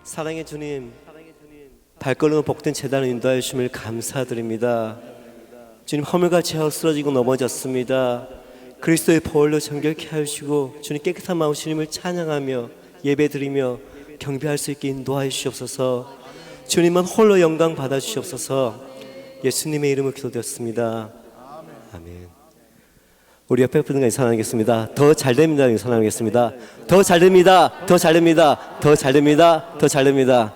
사랑의 주님, 발걸음을 복된 제단을 인도하여 주심을 감사드립니다. 주님, 허물같이 하여 쓰러지고 넘어졌습니다. 그리스도의 보혈로 정결케 하시고 주님 깨끗한 마음 주님을 찬양하며 예배드리며 경배할 수 있게 인도하여 주시옵소서. 주님만 홀로 영광 받아 주시옵소서. 예수님의 이름으로 기도드렸습니다. 아멘. 우리 옆에 분들과 인사하겠습니다. 더 잘됩니다. 인사하겠습니다. 더 잘됩니다. 더 잘됩니다. 더 잘됩니다. 더 잘됩니다.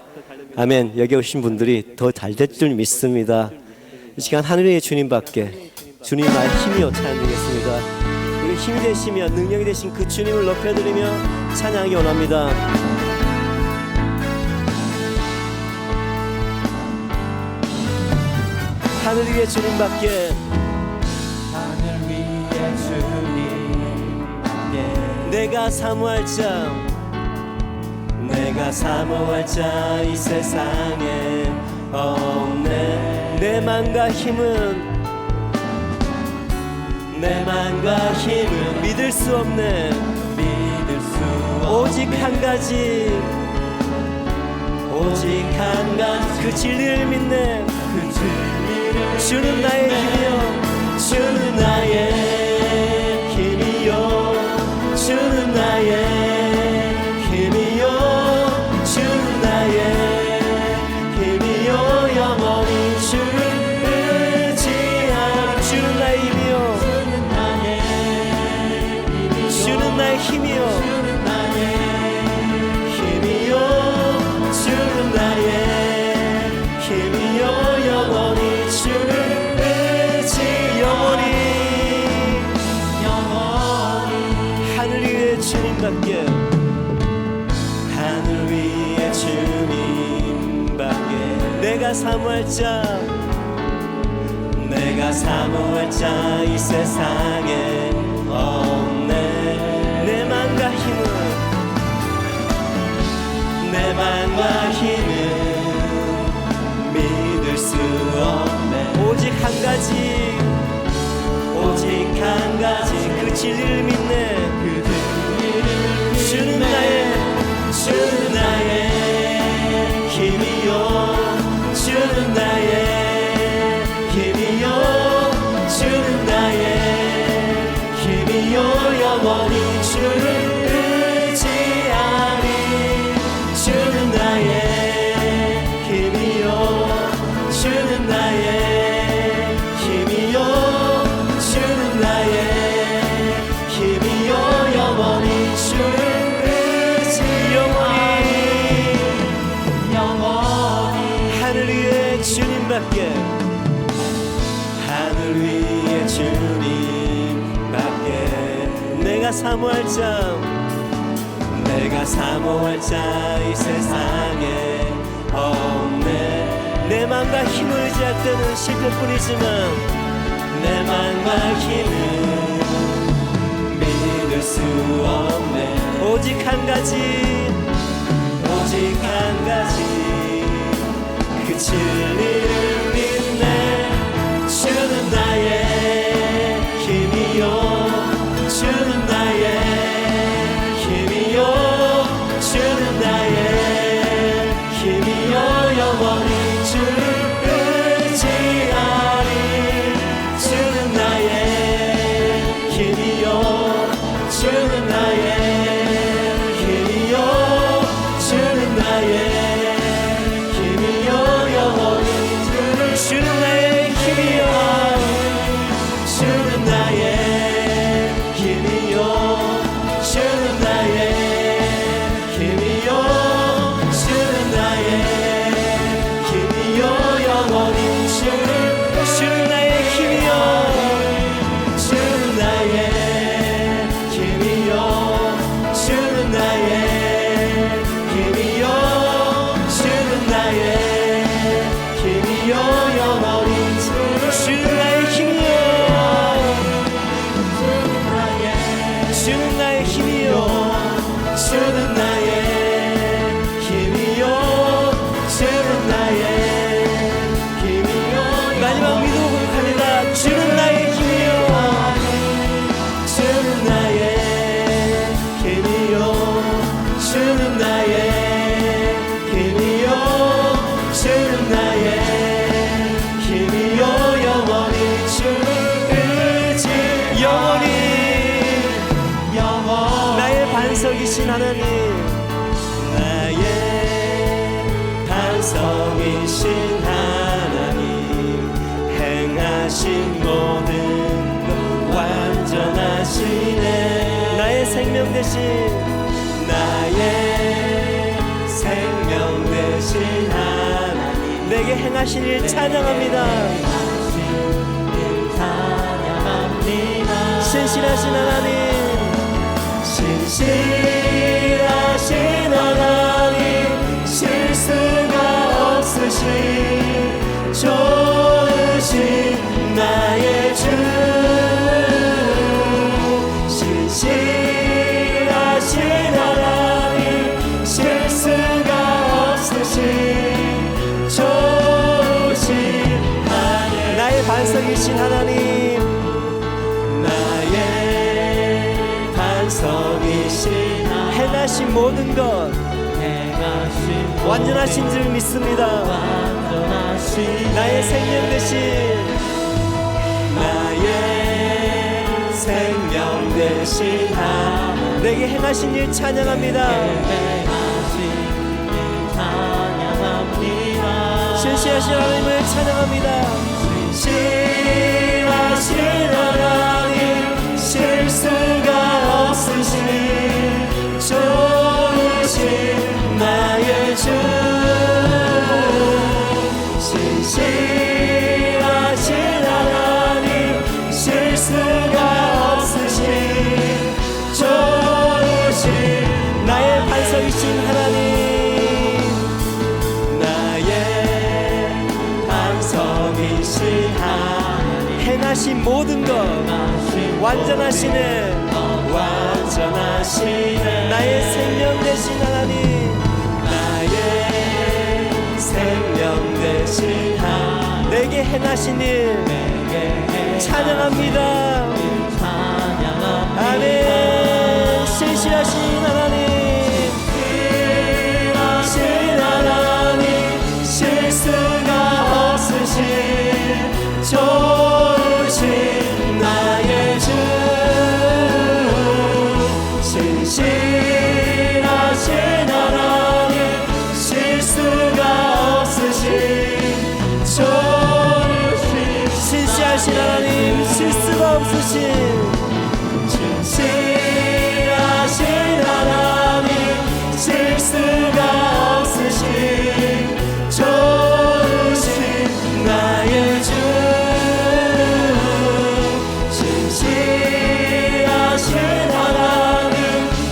아멘. 여기 오신 분들이 더 잘될 줄 믿습니다. 이 시간 하늘의 주님밖에 주님 나의 힘이여 찬양드리겠습니다. 우리 힘이 되시며 능력이 되신 그 주님을 높여드리며 찬양하기 원합니다. 하늘 위의 주님밖에 내가 사모할 자 이 세상에 없네. 내 맘과 힘은 믿을 수 없네. 오직 한 가지 그 진리를 믿네. 주는 나의 힘이요 주는 나의 힘이요 주는 나의 힘이요 주는 나의 힘이요 영원히 주를 의지하리. 주는 나의 힘이요 주는 나의 힘이요 힘이요 주는 나의 힘이요 영원히 주를 의지 영원히 하늘 위의 주님밖에 하늘 위의 주님밖에 내가 사모할 자 이 세상에 없네. 내 맘과 힘은 믿을 수 없네. 오직 한 가지 그 진리를 믿네. 주는 나의 힘이요 주는 나의 힘이요 주는 나의 힘이요 영원히 주를 의지하리. 주는 나의 힘이요 주는 나의 힘이요 주는 나의 힘이요 영원히 주를 의지 영원히 하늘 위의 주님밖에 내가 사모할 자 이 세상에 없네. 내 맘과 힘을 의지할 때는 실패뿐이지만 내 맘과 힘은 믿을 수 없네. 오직 한 가지 그 진리를 믿네. 주는 나의 힘이요 주는 나의 힘이요 주는 나의 힘이요 영원히 주를 의지하리. 주는 나의 힘이요 주는 나의 힘이요 주는 나의 힘이요 영원히 주는 나의 힘이요 주는 나의 힘이요 주는 나의 힘이요 주는 나의 힘이요 영원히 주는 나의 힘이요 주는 나의 힘이요 주는 나의 힘이요 주는 나의 힘이요 영원히 주는 나의 힘이요 주는 나의 힘이요 주는 나의 힘이요 주는 나의 힘이요 마지막 믿음으로 고백합니다. 주는 나의 힘이요 주는 나의 힘이요 주는 나의 힘이요 반석이신 하나님, 나의 반석이신 하나님, 행하신 모든 것 완전하시네. 나의 생명 대신, 나의 생명 되신 하나님, 내게 행하신 일 찬양합니다. 신실하신 하나님, 신실하신 하나님, 실수가 없으신 좋으신 나의 주, 신실하신 하나님, 실수가 없으신 좋으신 하나님, 나의 반석이신 하나님, 나의 반석이신 하나님, 행하신 모든 것 완전하신 줄 믿습니다. 나의 생명 되신, 나의 생명 되신 하나님, 내게 행하신 일 찬양합니다. 신실하신 하나님을 찬양합니다. 신실하신 하나님, 실수가 없으신 좋으신 나의 주, 신실하신 하나님, 실수가 없으신 좋으신 나의 반석이신 하나님, 나의 반석이신 하나님, 행하신 모든 것 완전하시네, 완전하시네. 나의 생명 되신 하나님, 나의 생명 되신 하나님, 내게 행하신 일 찬양합니다. 아멘. 신실하신 하나님, 신실하신 하나님, 실수가 없으신 좋으신 나의 주, 신실하신 하나님, 실수가 없으신 좋으신, 신실하신 하나님, 실수가 없으신, 신실하신 하나님, 실수가 없으신 좋으신 나의 주, 신실하신 하나님,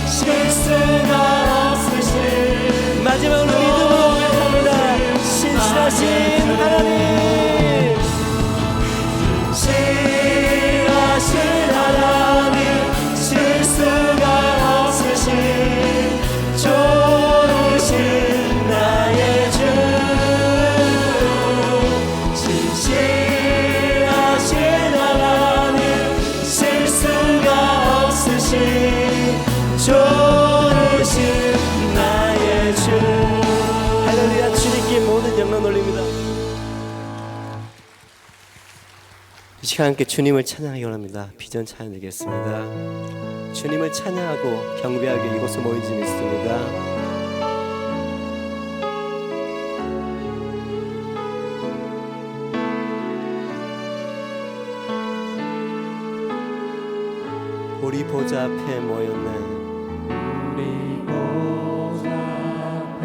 실수가 없으신, 마지막으로 믿음으로 고백합니다. 신실하신 하나님, 신실하신 하나님, 실수가 없으신 좋으신 나의 주, 신실하신 하나님, 실수가 없으신 좋으신 나의 주. 할렐루야. 주님께 모든 영광 돌립니다. 이 시간 함께 주님을 찬양하기 원합니다. 비전 찬양 드리겠습니다. 주님을 찬양하고 경배하기 이곳에 모인 줄 믿습니다. 우리 보좌 앞에 모였네. 우리 보좌 앞에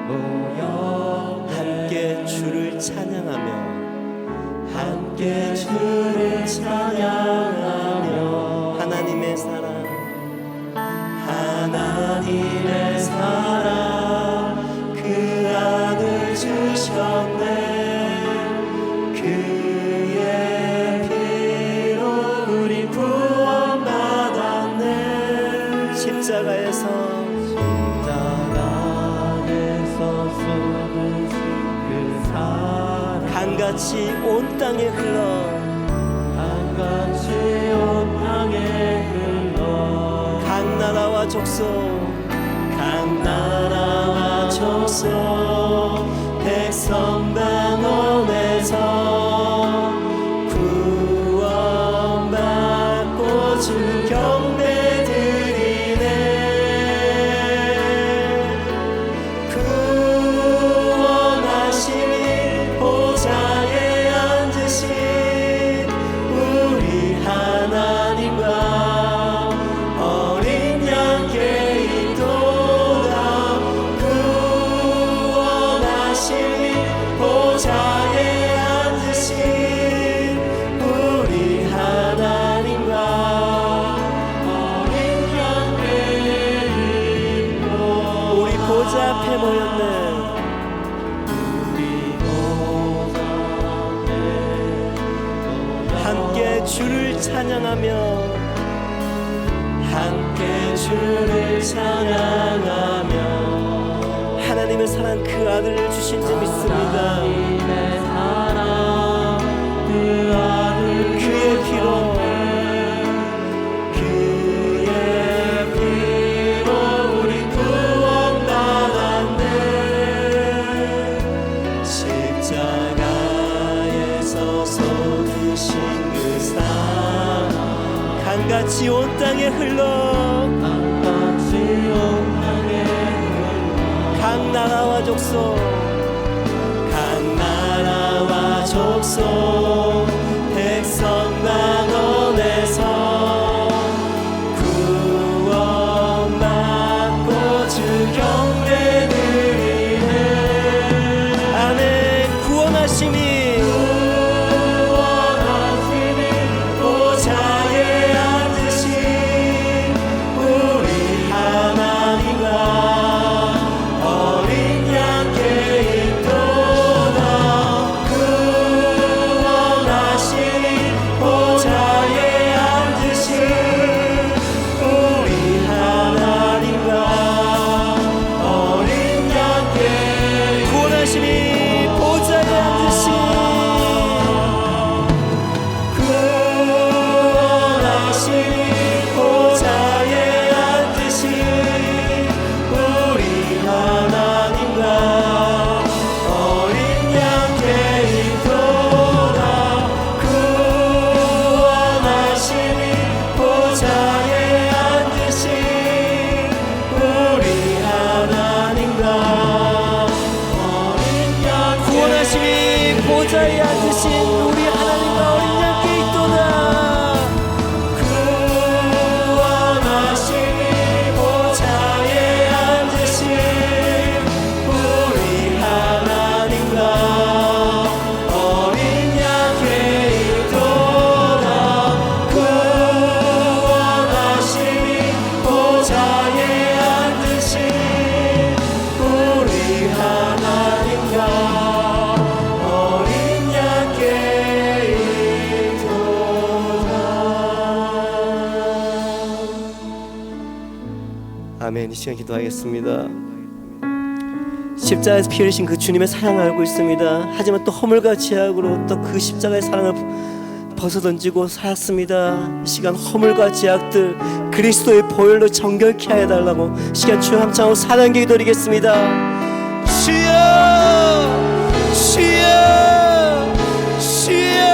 모였네. 함께 주를 찬양하며, 함께 주를 찬양하며, 하나님의 사랑, 하나님의 사랑 그 아들 주셨네. 그의 피로 우리 구원받았네. 십자가에서 쏟으신 그 사랑 강같이 온 땅에 흘러, 강같이 온 땅에 흘러, 각 나라와 족속, 각 나라와 족속 백성 방언에서 구원받고 주 경배 드리네. 주를 찬양하며 하나님의 사랑 그 아들을 주신 줄 믿습니다. 하나님의 사랑 그 아들 그의 피로 그의 피로 우리 구원받았네. 십자가에서 쏟으신 그 사랑 강같이 온 땅에 흘러 강같이 온 땅에 각 나라와 족속 각 나라와 족속 백성 만원에서 구원받고 주 경배 드리네. 안에 구원하심이 보좌에 앉으신 우리 하나님과 어린 양께 있도다. 구원하신 보좌에 앉으신 우리 하나님과 어린 양께 구원하심이 보좌에 앉으신 구원하시니 보좌에 앉으신 우리 하나님과 어린 양께 있도다. 구원하시니 보좌에 앉으신 우리 하나님과 어린 양께 구원하심이 보좌에 앉으신 우리 하나님과 어린 양께 있도다. 구원하시니 보좌에 앉으신 우리 하나님과 어린 양께 있도다. 구원하시니 보좌에 앉으신 우리 하나님과 어린 양께 있도다. 아멘. 이 시간 기도하겠습니다. 십자가에서 피 흘리신 그 주님의 사랑을 알고 있습니다. 하지만 또 허물과 제약으로 또 그 십자가의 사랑을 벗어던지고 살았습니다. 이 시간 허물과 제약들 그리스도의 보혈로 정결케 하여달라고 시간 주여 함창하고 사랑기 기도드리겠습니다. 주여 주여 주여.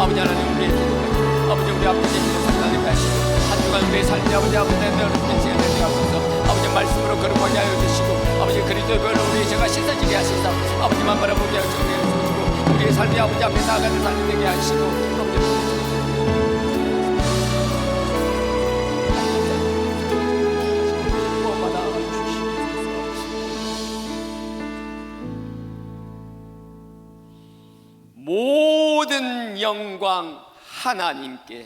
아버지 하나님 우리 아버지 우리 아버지 하나님 하시고 한 주간 우리의 삶이 아버지 아버지 내 어렵게 시간 되게 하소서. 아버지 말씀으로 거룩하게 하여 주시고 아버지 그리 그리스도의 보혈로 우리의 죄가 씻어지게 하시사 아버지만 바라보게 하시고 우리의 삶이 아버지 앞에 나아가는 삶이 되게 하시고 모든 영광 하나님께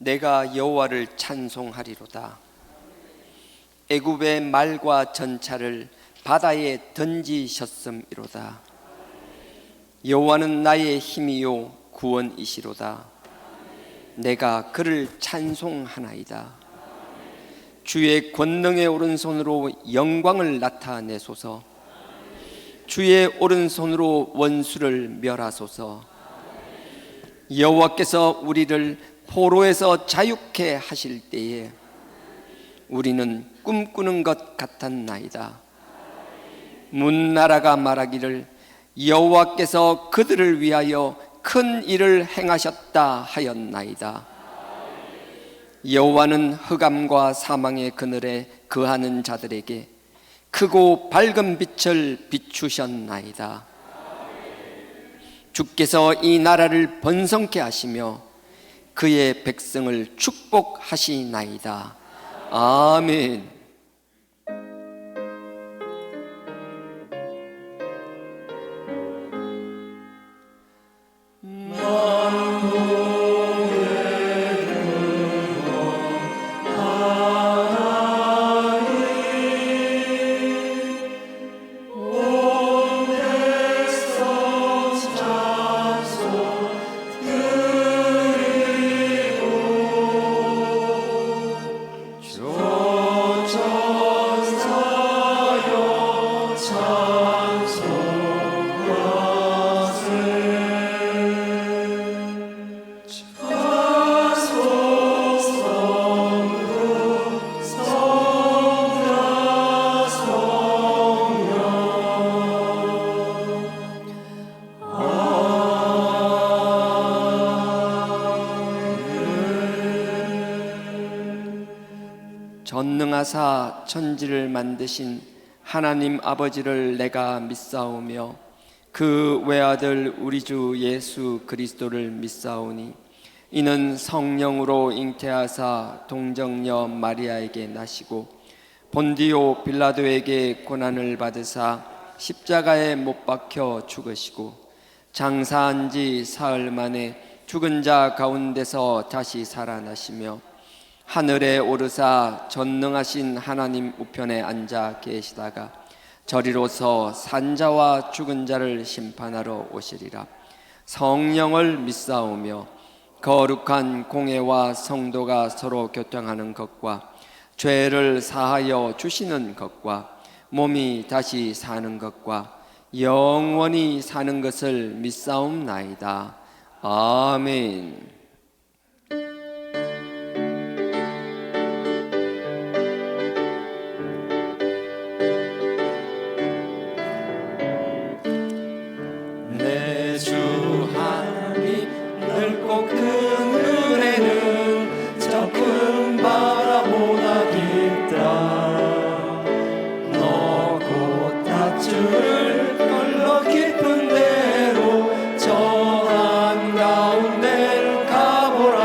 내가 여호와를 찬송하리로다. 애굽의 말과 전차를 바다에 던지셨음이로다. 여호와는 나의 힘이요 구원이시로다. 내가 그를 찬송하나이다. 주의 권능의 오른손으로 영광을 나타내소서. 주의 오른손으로 원수를 멸하소서. 여호와께서 우리를 포로에서 자유케 하실 때에 우리는 꿈꾸는 것 같았나이다. 문나라가 말하기를 여호와께서 그들을 위하여 큰 일을 행하셨다 하였나이다. 여호와는 흑암과 사망의 그늘에 거하는 자들에게 크고 밝은 빛을 비추셨나이다. 주께서 이 나라를 번성케 하시며 그의 백성을 축복하시나이다. 아멘. 전능하사 천지를 만드신 하나님 아버지를 내가 믿사오며 그 외아들 우리 주 예수 그리스도를 믿사오니 이는 성령으로 잉태하사 동정녀 마리아에게 나시고 본디오 빌라도에게 고난을 받으사 십자가에 못 박혀 죽으시고 장사한 지 사흘 만에 죽은 자 가운데서 다시 살아나시며 하늘에 오르사 전능하신 하나님 우편에 앉아 계시다가 저리로서 산자와 죽은 자를 심판하러 오시리라. 성령을 믿사오며 거룩한 공회와 성도가 서로 교통하는 것과 죄를 사하여 주시는 것과 몸이 다시 사는 것과 영원히 사는 것을 믿사옵나이다. 아멘. 내 주 하나님 넓고 큰 은혜는 저 큰 바다보다 깊다. 너 곧 닷줄 걸러 깊은 데로 저 한가운데를 가보라.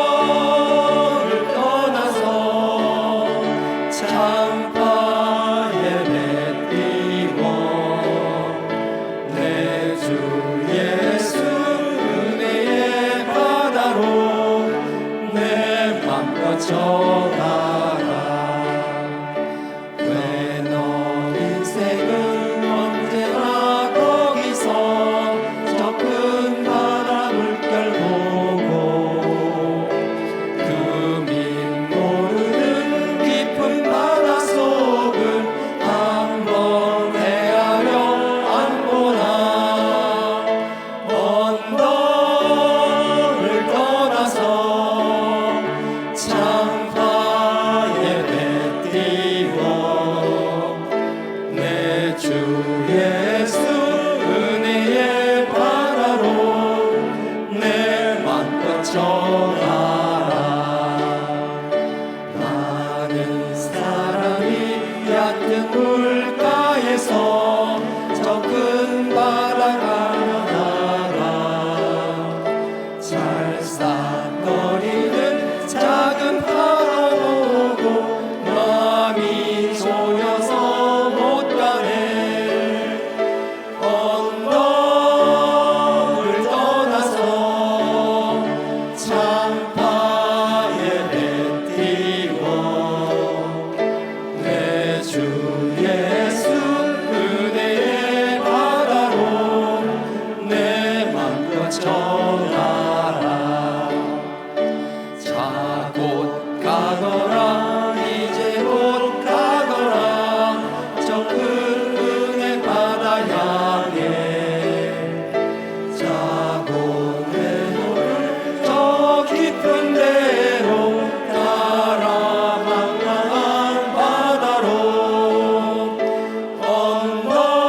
언덕을 떠나서 창파에 내 주 예수 은혜의 바다로 내 맘껏 전하라. 왜 너 인생은 언제나 거기서 저 큰 바다 물결 보고 그 민 모르는 깊은 바다 속을 한번 헤아려 언덕을 떠나서 창파에 배 띄워 내 주 예수 은혜의 바다로 내 맘껏 전하라. 많은 사람이 얕은 물가에서 저 큰 바다 가다가 찰싹거리는 작은 바다 보고 마음이 조여서 못 가네. 언덕을 떠나서 창파에 배 띄워 내 주 예수 은혜의 바다로 내 맘껏 전하라. 자 곧 가거라. 이제 곧 가거라. 저 큰 은혜 바다 향해. 자 곧 내 너를 저 깊은 데로 가라. 망망한 바다로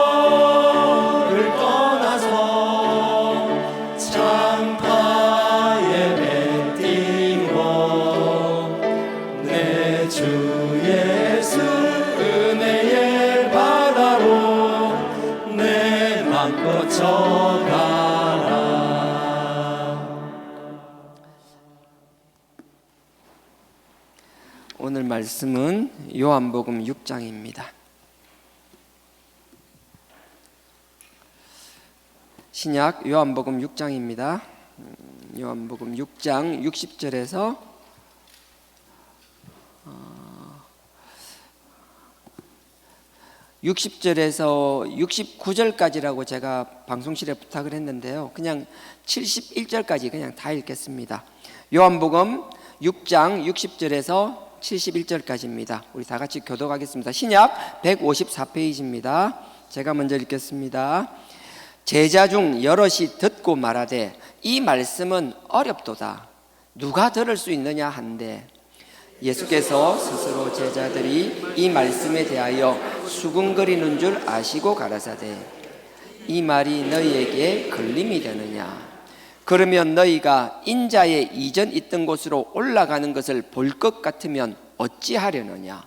언덕을 떠나서 창파에 배 띄워 내 주 예수 은혜의 바다로 내 맘껏 전하라. 오늘 말씀은 요한복음 6장입니다. 신약 요한복음 6장입니다. 요한복음 6장 60절에서 60절에서 69절까지라고 제가 방송실에 부탁을 했는데요. 그냥 71절까지 그냥 다 읽겠습니다. 요한복음 6장 60절에서 71절까지입니다. 우리 다 같이 교독하겠습니다. 신약 154페이지입니다. 제가 먼저 읽겠습니다. 제자 중 여럿이 듣고 말하되 이 말씀은 어렵도다. 누가 들을 수 있느냐 한데 예수께서 스스로 제자들이 이 말씀에 대하여 수군거리는 줄 아시고 가라사대 이 말이 너희에게 걸림이 되느냐. 그러면 너희가 인자의 이전 있던 곳으로 올라가는 것을 볼 것 같으면 어찌하려느냐.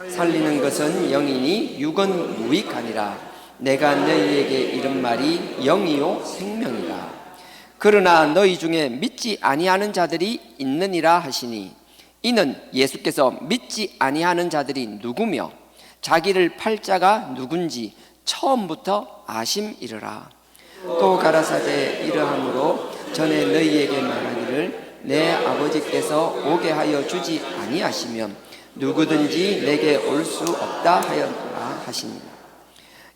살리는 것은 영이니 육은 무익하니라. 내가 너희에게 이른 말이 영이요 생명이라. 그러나 너희 중에 믿지 아니하는 자들이 있느니라 하시니, 이는 예수께서 믿지 아니하는 자들이 누구며 자기를 팔 자가 누군지 처음부터 아심이르라. 또 가라사대 이러함으로 전에 너희에게 말하기를 내 아버지께서 오게 하여 주지 아니하시면 누구든지 내게 올 수 없다 하였노라 하시니라.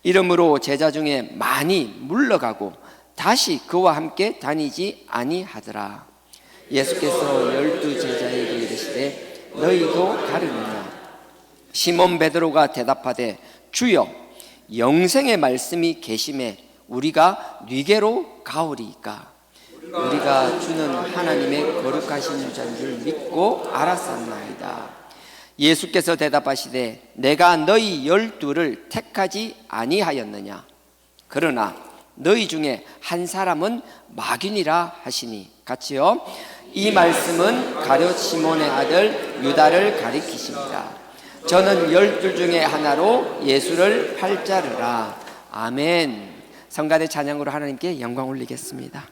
이러므로 제자 중에 많이 물러가고 다시 그와 함께 다니지 아니하더라. 예수께서 12 제자에게 이르시되 너희도 가르느냐? 시몬 베드로가 대답하되 주여, 영생의 말씀이 계심에 우리가 네게로 가오리이까? 우리가 주는 하나님의 거룩하신 자인 줄 믿고 알았었나이다. 예수께서 대답하시되 내가 너희 12를 택하지 아니하였느냐? 그러나 너희 중에 한 사람은 마귀니라 하시니, 같이요. 이 말씀은 가룟 시몬의 아들 유다를 가리키십니다. 저는 12 중에 하나로 예수를 팔 자르라. 아멘. 성가대 찬양으로 하나님께 영광 올리겠습니다.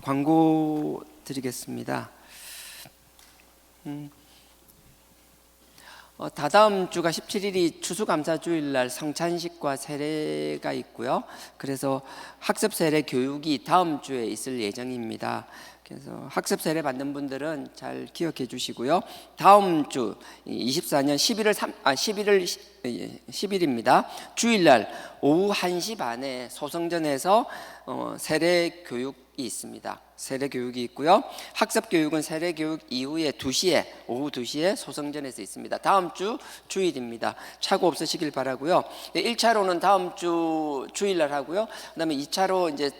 광고 드리겠습니다. 다다음 주가 17일이 추수감사주일날 성찬식과 세례가 있고요. 그래서 학습 세례 교육이 다음 주에 있을 예정입니다. 그래서 학습 세례 받는 분들은 잘 기억해 주시고요. 다음 주 24년 10일입니다. 주일날 오후 1시 반에 소성전에서 세례 교육이 있습니다. 세례 교육이 있고요. 학습 교육은 세례 교육 이후에 오후 2시에 소성전에서 있습니다. 다음 주 주일입니다. 착오 없으시길 바라고요. 1차로는 다음 주 주일날 하고요. 그다음에 2차로 이제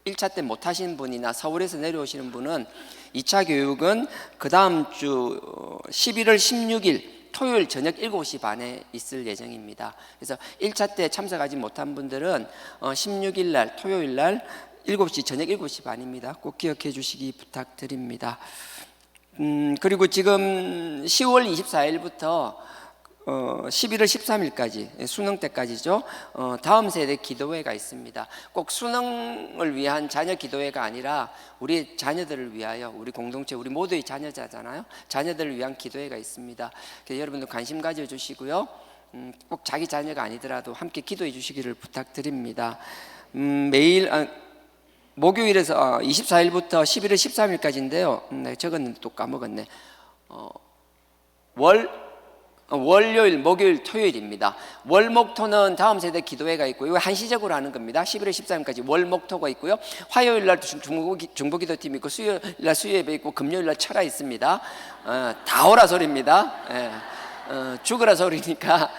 1차 때 못 하신 분이나 서울에서 내려오시는 분은 2차 교육은 그 다음 주 11월 16일 토요일 저녁 7시 반에 있을 예정입니다. 그래서 1차 때 참석하지 못한 분들은 16일 날 토요일 날 저녁 7시 반입니다. 꼭 기억해 주시기 부탁드립니다. 그리고 지금 10월 24일부터 11월 13일까지 수능 때까지죠. 다음 세대 기도회가 있습니다. 꼭 수능을 위한 자녀 기도회가 아니라 우리 자녀들을 위하여, 우리 공동체, 우리 모두의 자녀자잖아요. 자녀들을 위한 기도회가 있습니다. 그래서 여러분들 관심 가져주시고요. 꼭 자기 자녀가 아니더라도 함께 기도해 주시기를 부탁드립니다. 매일 목요일에서 24일부터 11월 13일까지인데요. 적었는데 또 까먹었네. 월요일, 목요일, 토요일입니다. 월목토는 다음 세대 기도회가 있고, 이거 한시적으로 하는 겁니다. 11월 13일까지 월목토가 있고요. 화요일 날 중보기도팀이 있고, 수요일 날 수요예배 있고, 금요일 날 철야 있습니다. 다 오라 소리입니다. 죽으라 소리니까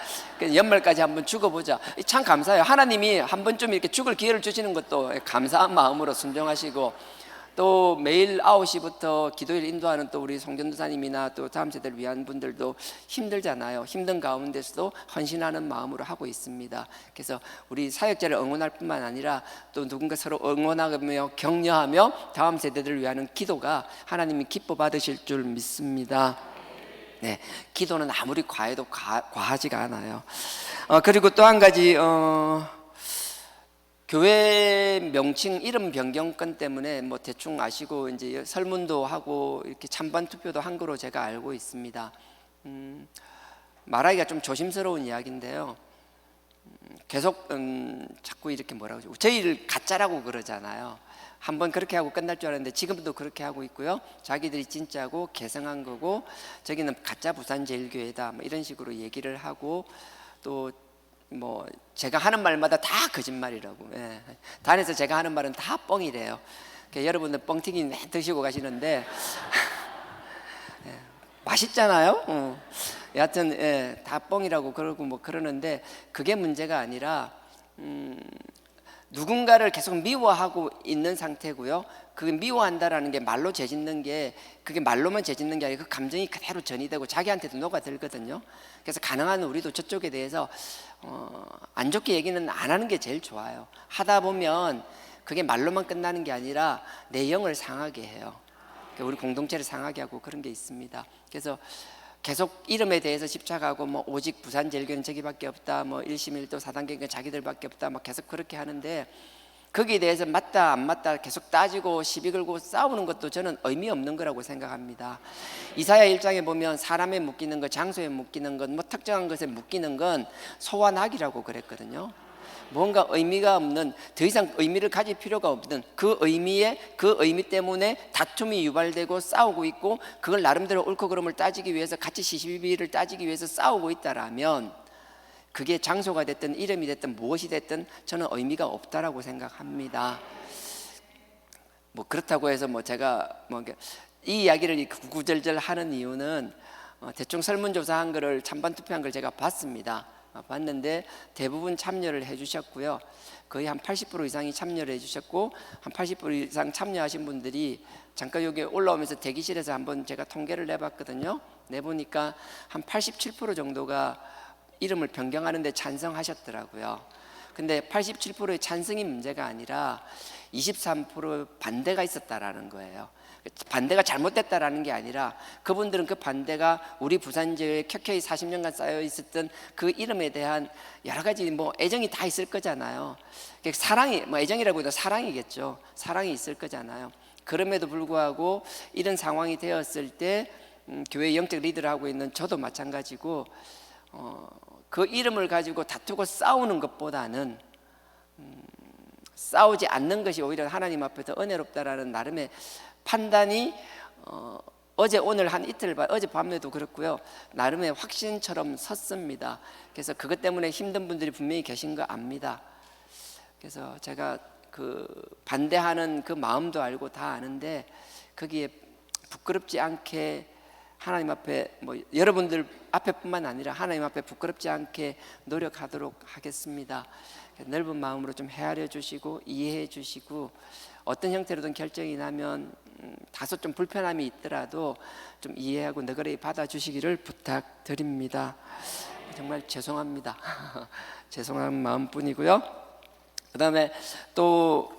연말까지 한번 죽어보자. 참 감사해요. 하나님이 한 번쯤 이렇게 죽을 기회를 주시는 것도 감사한 마음으로 순종하시고, 또 매일 9시부터 기도를 인도하는 또 우리 송전도사님이나 또 다음 세대를 위한 분들도 힘들잖아요. 힘든 가운데서도 헌신하는 마음으로 하고 있습니다. 그래서 우리 사역자를 응원할 뿐만 아니라 또 누군가 서로 응원하며 격려하며 다음 세대들을 위한 기도가 하나님이 기뻐 받으실 줄 믿습니다. 네, 기도는 아무리 과해도 과하지가 않아요. 그리고 또 한 가지 교회 명칭 이름 변경권 때문에 뭐 대충 아시고 이제 설문도 하고 이렇게 찬반 투표도 한 거로 제가 알고 있습니다. 말하기가 좀 조심스러운 이야기인데요. 계속 자꾸 이렇게 뭐라고 하죠? 저희를 가짜라고 그러잖아요. 한번 그렇게 하고 끝날 줄 알았는데 지금도 그렇게 하고 있고요. 자기들이 진짜고 개성한 거고 저기는 가짜 부산제일교회다 뭐 이런 식으로 얘기를 하고 또 뭐 제가 하는 말마다 다 거짓말이라고. 단에서 제가 하는 말은 다 뻥이래요. 그러니까 여러분들 뻥튀기 드시고 가시는데 맛있잖아요. 여하튼 다 뻥이라고 그러고 뭐 그러는데 그게 문제가 아니라 누군가를 계속 미워하고 있는 상태고요. 그 미워한다라는 게 말로 재짓는 게 그게 말로만 재짓는 게 아니라 그 감정이 그대로 전이 되고 자기한테도 녹아들거든요. 그래서 가능한 우리도 저쪽에 대해서 안 좋게 얘기는 안 하는 게 제일 좋아요. 하다 보면 그게 말로만 끝나는 게 아니라 내 영을 상하게 해요. 우리 공동체를 상하게 하고 그런 게 있습니다. 그래서 계속 이름에 대해서 집착하고 뭐 오직 부산제일교회는 저기밖에 없다, 뭐 1심 1도 4단계는 자기들밖에 없다, 막 계속 그렇게 하는데 거기에 대해서 맞다 안 맞다 계속 따지고 시비 걸고 싸우는 것도 저는 의미 없는 거라고 생각합니다. 이사야 1장에 보면 사람에 묶이는 것, 장소에 묶이는 것, 뭐 특정한 것에 묶이는 건 소와 낙이라고 그랬거든요. 뭔가 의미가 없는, 더 이상 의미를 가질 필요가 없는 그 의미 때문에 다툼이 유발되고 싸우고 있고 그걸 나름대로 옳고 그름을 따지기 위해서 같이 시시비비를 따지기 위해서 싸우고 있다라면 그게 장소가 됐든 이름이 됐든 무엇이 됐든 저는 의미가 없다라고 생각합니다. 뭐 그렇다고 해서 뭐 제가 뭐 이 이야기를 구구절절 하는 이유는 대충 설문조사한 거를 찬반 투표한 걸 제가 봤습니다. 봤는데 대부분 참여를 해주셨고요. 거의 한 80% 이상이 참여를 해주셨고 한 80% 이상 참여하신 분들이 잠깐 여기 올라오면서 대기실에서 한번 제가 통계를 내봤거든요. 내보니까 한 87% 정도가 이름을 변경하는데 찬성하셨더라고요. 근데 87%의 찬성이 문제가 아니라 23% 반대가 있었다라는 거예요. 반대가 잘못됐다라는 게 아니라 그분들은 그 반대가 우리 부산지역에 켜켜이 40년간 쌓여 있었던 그 이름에 대한 여러 가지 뭐 애정이 다 있을 거잖아요. 사랑이, 뭐 애정이라고 해도 사랑이겠죠. 사랑이 있을 거잖아요. 그럼에도 불구하고 이런 상황이 되었을 때 교회 영적 리더를 하고 있는 저도 마찬가지고 그 이름을 가지고 다투고 싸우는 것보다는 싸우지 않는 것이 오히려 하나님 앞에 더 은혜롭다라는 나름의 판단이 어제 오늘 한 이틀 어제 밤에도 그렇고요, 나름의 확신처럼 섰습니다. 그래서 그것 때문에 힘든 분들이 분명히 계신 거 압니다. 그래서 제가 그 반대하는 그 마음도 알고 다 아는데 거기에 부끄럽지 않게 하나님 앞에 뭐 여러분들 앞에뿐만 아니라 하나님 앞에 부끄럽지 않게 노력하도록 하겠습니다. 넓은 마음으로 좀 헤아려 주시고 이해해 주시고 어떤 형태로든 결정이 나면 다소 좀 불편함이 있더라도 좀 이해하고 너그러이 받아주시기를 부탁드립니다. 정말 죄송합니다. 죄송한 마음뿐이고요. 그다음에 또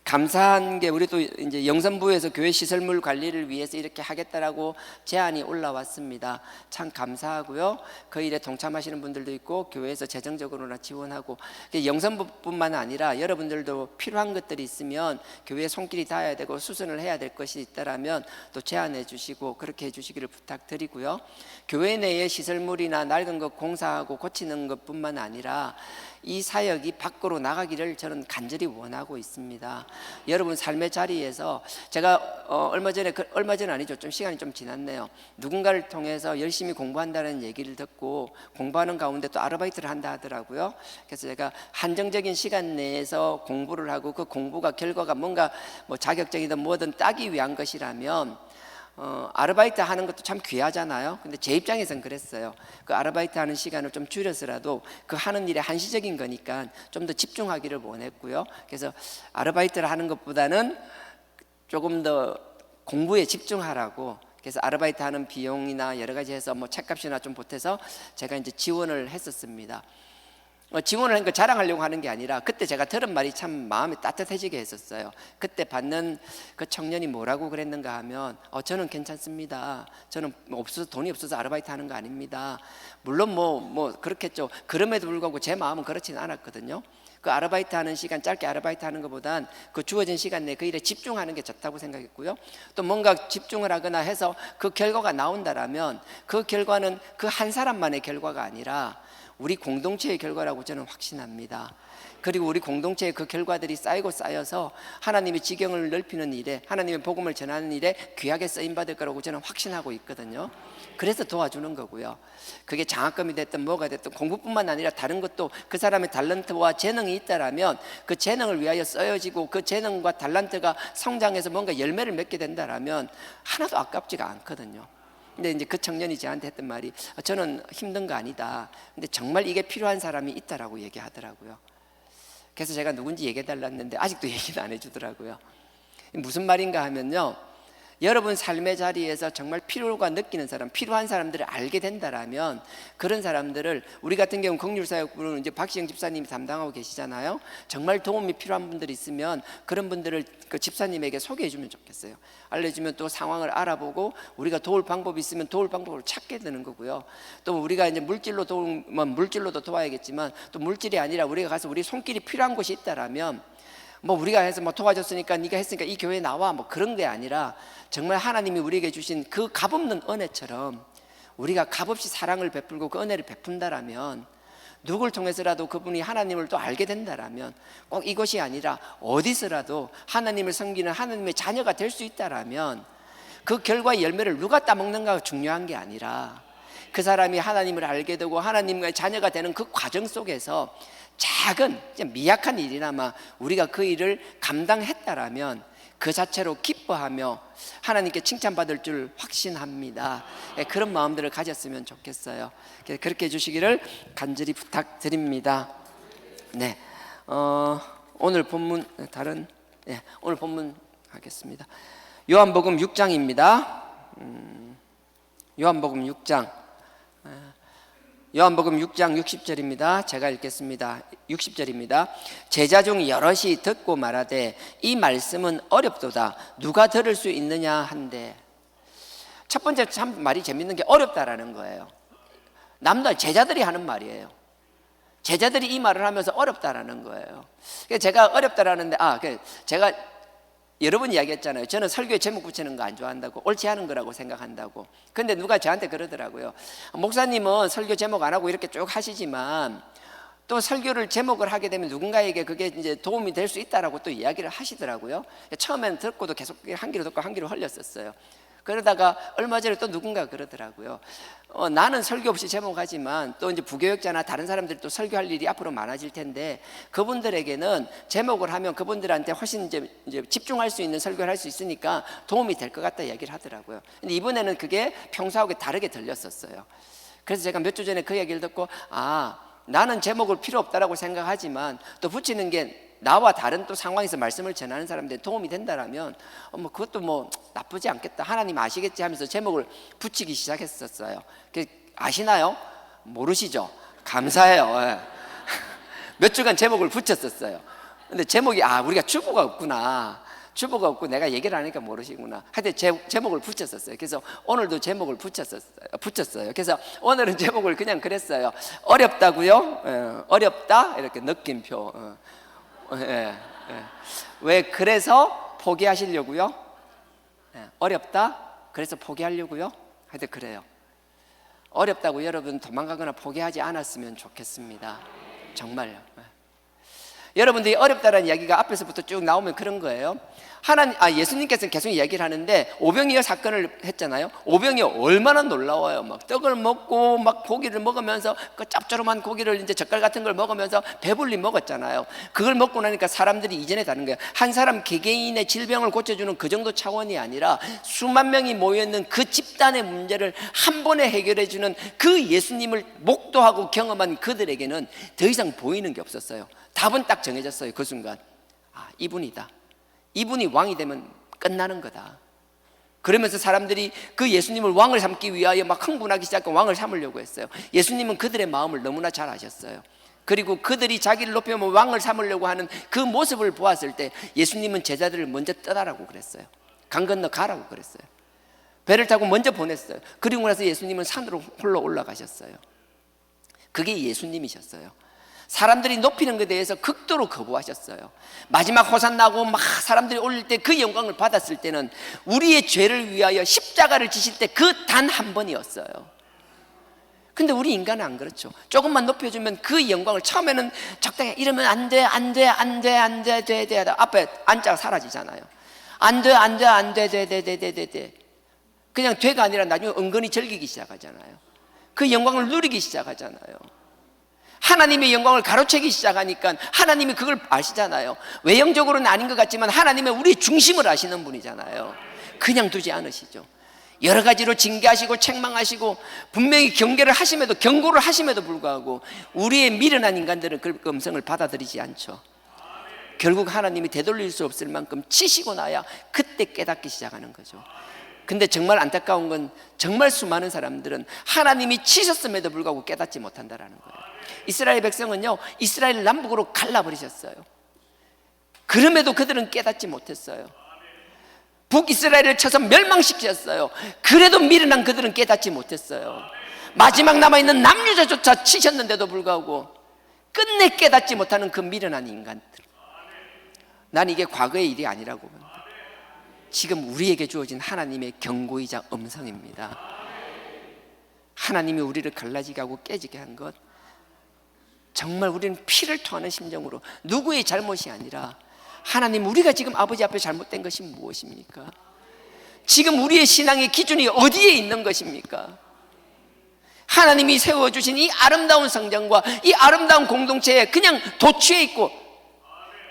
감사한 게 우리 또 이제 영선부에서 교회 시설물 관리를 위해서 이렇게 하겠다라고 제안이 올라왔습니다. 참 감사하고요. 그 일에 동참하시는 분들도 있고 교회에서 재정적으로나 지원하고 영선부뿐만 아니라 여러분들도 필요한 것들이 있으면 교회에 손길이 닿아야 되고 수선을 해야 될 것이 있다라면 또 제안해 주시고 그렇게 해 주시기를 부탁드리고요. 교회 내의 시설물이나 낡은 것 공사하고 고치는 것뿐만 아니라 이 사역이 밖으로 나가기를 저는 간절히 원하고 있습니다. 여러분 삶의 자리에서 제가 얼마 전 아니죠, 좀 시간이 좀 지났네요. 누군가를 통해서 열심히 공부한다는 얘기를 듣고 공부하는 가운데 또 아르바이트를 한다 하더라고요. 그래서 제가 한정적인 시간 내에서 공부를 하고 그 공부가 결과가 뭔가 뭐 자격증이든 뭐든 따기 위한 것이라면 아르바이트 하는 것도 참 귀하잖아요. 근데 제 입장에선 그랬어요. 그 아르바이트 하는 시간을 좀 줄여서라도 그 하는 일에 한시적인 거니까 좀 더 집중하기를 원했고요. 그래서 아르바이트를 하는 것보다는 조금 더 공부에 집중하라고, 그래서 아르바이트 하는 비용이나 여러 가지 해서 뭐 책값이나 좀 보태서 제가 이제 지원을 했었습니다. 지원을 하는 거 자랑하려고 하는 게 아니라 그때 제가 들은 말이 참 마음이 따뜻해지게 했었어요. 그때 받는 그 청년이 뭐라고 그랬는가 하면 저는 괜찮습니다. 저는 돈이 없어서 아르바이트 하는 거 아닙니다. 물론 뭐 그렇겠죠. 그럼에도 불구하고 제 마음은 그렇지는 않았거든요. 그 아르바이트 하는 시간, 짧게 아르바이트 하는 것보단 그 주어진 시간 내에 그 일에 집중하는 게 좋다고 생각했고요. 또 뭔가 집중을 하거나 해서 그 결과가 나온다라면 그 결과는 그 한 사람만의 결과가 아니라 우리 공동체의 결과라고 저는 확신합니다. 그리고 우리 공동체의 그 결과들이 쌓이고 쌓여서 하나님의 지경을 넓히는 일에, 하나님의 복음을 전하는 일에 귀하게 쓰임받을 거라고 저는 확신하고 있거든요. 그래서 도와주는 거고요. 그게 장학금이 됐든 뭐가 됐든 공부뿐만 아니라 다른 것도 그 사람의 탤런트와 재능이 있다라면 그 재능을 위하여 쓰여지고 그 재능과 탤런트가 성장해서 뭔가 열매를 맺게 된다라면 하나도 아깝지가 않거든요. 근데 이제 그 청년이 저한테 했던 말이 저는 힘든 거 아니다. 근데 정말 이게 필요한 사람이 있다라고 얘기하더라고요. 그래서 제가 누군지 얘기해 달랐는데 아직도 얘기는 안 해주더라고요. 무슨 말인가 하면요, 여러분 삶의 자리에서 정말 필요가 느끼는 사람, 필요한 사람들을 알게 된다라면 그런 사람들을, 우리 같은 경우는 긍휼사역부는 이제 박시영 집사님이 담당하고 계시잖아요. 정말 도움이 필요한 분들이 있으면 그런 분들을 그 집사님에게 소개해 주면 좋겠어요. 알려주면 또 상황을 알아보고 우리가 도울 방법이 있으면 도울 방법을 찾게 되는 거고요. 또 우리가 이제 물질로 도우면 물질로도 도와야겠지만 또 물질이 아니라 우리가 가서 우리 손길이 필요한 곳이 있다라면 뭐 우리가 해서 뭐 도와줬으니까 네가 했으니까 이 교회에 나와 뭐 그런 게 아니라 정말 하나님이 우리에게 주신 그 값없는 은혜처럼 우리가 값없이 사랑을 베풀고 그 은혜를 베푼다라면 누굴 통해서라도 그분이 하나님을 또 알게 된다라면 꼭 이것이 아니라 어디서라도 하나님을 섬기는 하나님의 자녀가 될 수 있다라면 그 결과의 열매를 누가 따먹는가가 중요한 게 아니라 그 사람이 하나님을 알게 되고 하나님의 자녀가 되는 그 과정 속에서 작은 미약한 일이나마 우리가 그 일을 감당했다라면 그 자체로 기뻐하며 하나님께 칭찬받을 줄 확신합니다. 그런 마음들을 가졌으면 좋겠어요. 그렇게 해주시기를 간절히 부탁드립니다. 네, 오늘 본문 오늘 본문 하겠습니다. 요한복음 6장입니다. 요한복음 6장. 요한복음 6장 60절입니다. 제가 읽겠습니다. 60절입니다. 제자 중 여럿이 듣고 말하되 이 말씀은 어렵도다. 누가 들을 수 있느냐 한데, 첫 번째 참 말이 재밌는 게 어렵다라는 거예요. 남들 제자들이 하는 말이에요. 제자들이 이 말을 하면서 어렵다라는 거예요. 제가 어렵다라는데, 제가 여러 번 이야기했잖아요. 저는 설교에 제목 붙이는 거 안 좋아한다고, 옳지 않은 거라고 생각한다고. 근데 누가 저한테 그러더라고요. 목사님은 설교 제목 안 하고 이렇게 쭉 하시지만 또 설교를 제목을 하게 되면 누군가에게 그게 이제 도움이 될 수 있다라고 또 이야기를 하시더라고요. 처음에는 듣고도 계속 한 귀로 듣고 한 귀로 흘렸었어요. 그러다가 얼마 전에 또 누군가 그러더라고요. 나는 설교 없이 제목하지만 또 이제 부교역자나 다른 사람들이 또 설교할 일이 앞으로 많아질 텐데 그분들에게는 제목을 하면 그분들한테 훨씬 이제 집중할 수 있는 설교를 할 수 있으니까 도움이 될 것 같다 얘기를 하더라고요. 근데 이번에는 그게 평소하고 다르게 들렸었어요. 그래서 제가 몇 주 전에 그 얘기를 듣고, 나는 제목을 필요 없다라고 생각하지만 또 붙이는 게 나와 다른 또 상황에서 말씀을 전하는 사람들에 도움이 된다라면 그것도 뭐 나쁘지 않겠다, 하나님 아시겠지 하면서 제목을 붙이기 시작했었어요. 아시나요? 모르시죠? 감사해요. 몇 주간 제목을 붙였었어요. 근데 제목이 우리가 주보가 없구나, 주보가 없고 내가 얘기를 하니까 모르시구나. 하여튼 제목을 붙였었어요. 그래서 오늘도 제목을 붙였어요. 그래서 오늘은 제목을 그냥 그랬어요. 어렵다고요? 어렵다 이렇게 느낌표. 왜 그래서 포기하시려고요? 어렵다 그래서 포기하려고요? 하여튼 그래요. 어렵다고 여러분 도망가거나 포기하지 않았으면 좋겠습니다. 정말요. 여러분들이 어렵다라는 이야기가 앞에서부터 쭉 나오면 그런 거예요. 예수님께서는 계속 이야기를 하는데 오병이어 사건을 했잖아요. 오병이어 얼마나 놀라워요. 막 떡을 먹고 막 고기를 먹으면서 그 짭조름한 고기를 이제 젓갈 같은 걸 먹으면서 배불리 먹었잖아요. 그걸 먹고 나니까 사람들이 이전에 다른 거예요. 한 사람 개개인의 질병을 고쳐주는 그 정도 차원이 아니라 수만 명이 모여있는 그 집단의 문제를 한 번에 해결해주는 그 예수님을 목도하고 경험한 그들에게는 더 이상 보이는 게 없었어요. 답은 딱 정해졌어요. 그 순간 이분이다. 이분이 왕이 되면 끝나는 거다. 그러면서 사람들이 그 예수님을 왕을 삼기 위하여 막 흥분하기 시작하고 왕을 삼으려고 했어요. 예수님은 그들의 마음을 너무나 잘 아셨어요. 그리고 그들이 자기를 높이면 왕을 삼으려고 하는 그 모습을 보았을 때 예수님은 제자들을 먼저 떠나라고 그랬어요. 강 건너 가라고 그랬어요. 배를 타고 먼저 보냈어요. 그리고 나서 예수님은 산으로 홀로 올라가셨어요. 그게 예수님이셨어요. 사람들이 높이는 것에 대해서 극도로 거부하셨어요. 마지막 호산나고 막 사람들이 올릴 때 그 영광을 받았을 때는 우리의 죄를 위하여 십자가를 지실 때 그 단 한 번이었어요. 근데 우리 인간은 안 그렇죠. 조금만 높여주면 그 영광을 처음에는 적당히 이러면 안 돼 앞에 안자가 사라지잖아요. 안 돼 그냥 돼가 아니라 나중에 은근히 즐기기 시작하잖아요. 그 영광을 누리기 시작하잖아요. 하나님의 영광을 가로채기 시작하니까 하나님이 그걸 아시잖아요. 외형적으로는 아닌 것 같지만 하나님의 우리 중심을 아시는 분이잖아요. 그냥 두지 않으시죠. 여러 가지로 징계하시고 책망하시고 분명히 경고를 하심에도 불구하고 우리의 미련한 인간들은 그 음성을 받아들이지 않죠. 결국 하나님이 되돌릴 수 없을 만큼 치시고 나야 그때 깨닫기 시작하는 거죠. 근데 정말 안타까운 건 정말 수많은 사람들은 하나님이 치셨음에도 불구하고 깨닫지 못한다는 거예요. 이스라엘 백성은요, 이스라엘 남북으로 갈라버리셨어요. 그럼에도 그들은 깨닫지 못했어요. 북이스라엘을 쳐서 멸망시키셨어요. 그래도 미련한 그들은 깨닫지 못했어요. 마지막 남아있는 남유다조차 치셨는데도 불구하고 끝내 깨닫지 못하는 그 미련한 인간들. 난 이게 과거의 일이 아니라고 봅니다. 지금 우리에게 주어진 하나님의 경고이자 음성입니다. 하나님이 우리를 갈라지게 하고 깨지게 한 것, 정말 우리는 피를 토하는 심정으로 누구의 잘못이 아니라 하나님, 우리가 지금 아버지 앞에 잘못된 것이 무엇입니까? 지금 우리의 신앙의 기준이 어디에 있는 것입니까? 하나님이 세워주신 이 아름다운 성전과 이 아름다운 공동체에 그냥 도취해 있고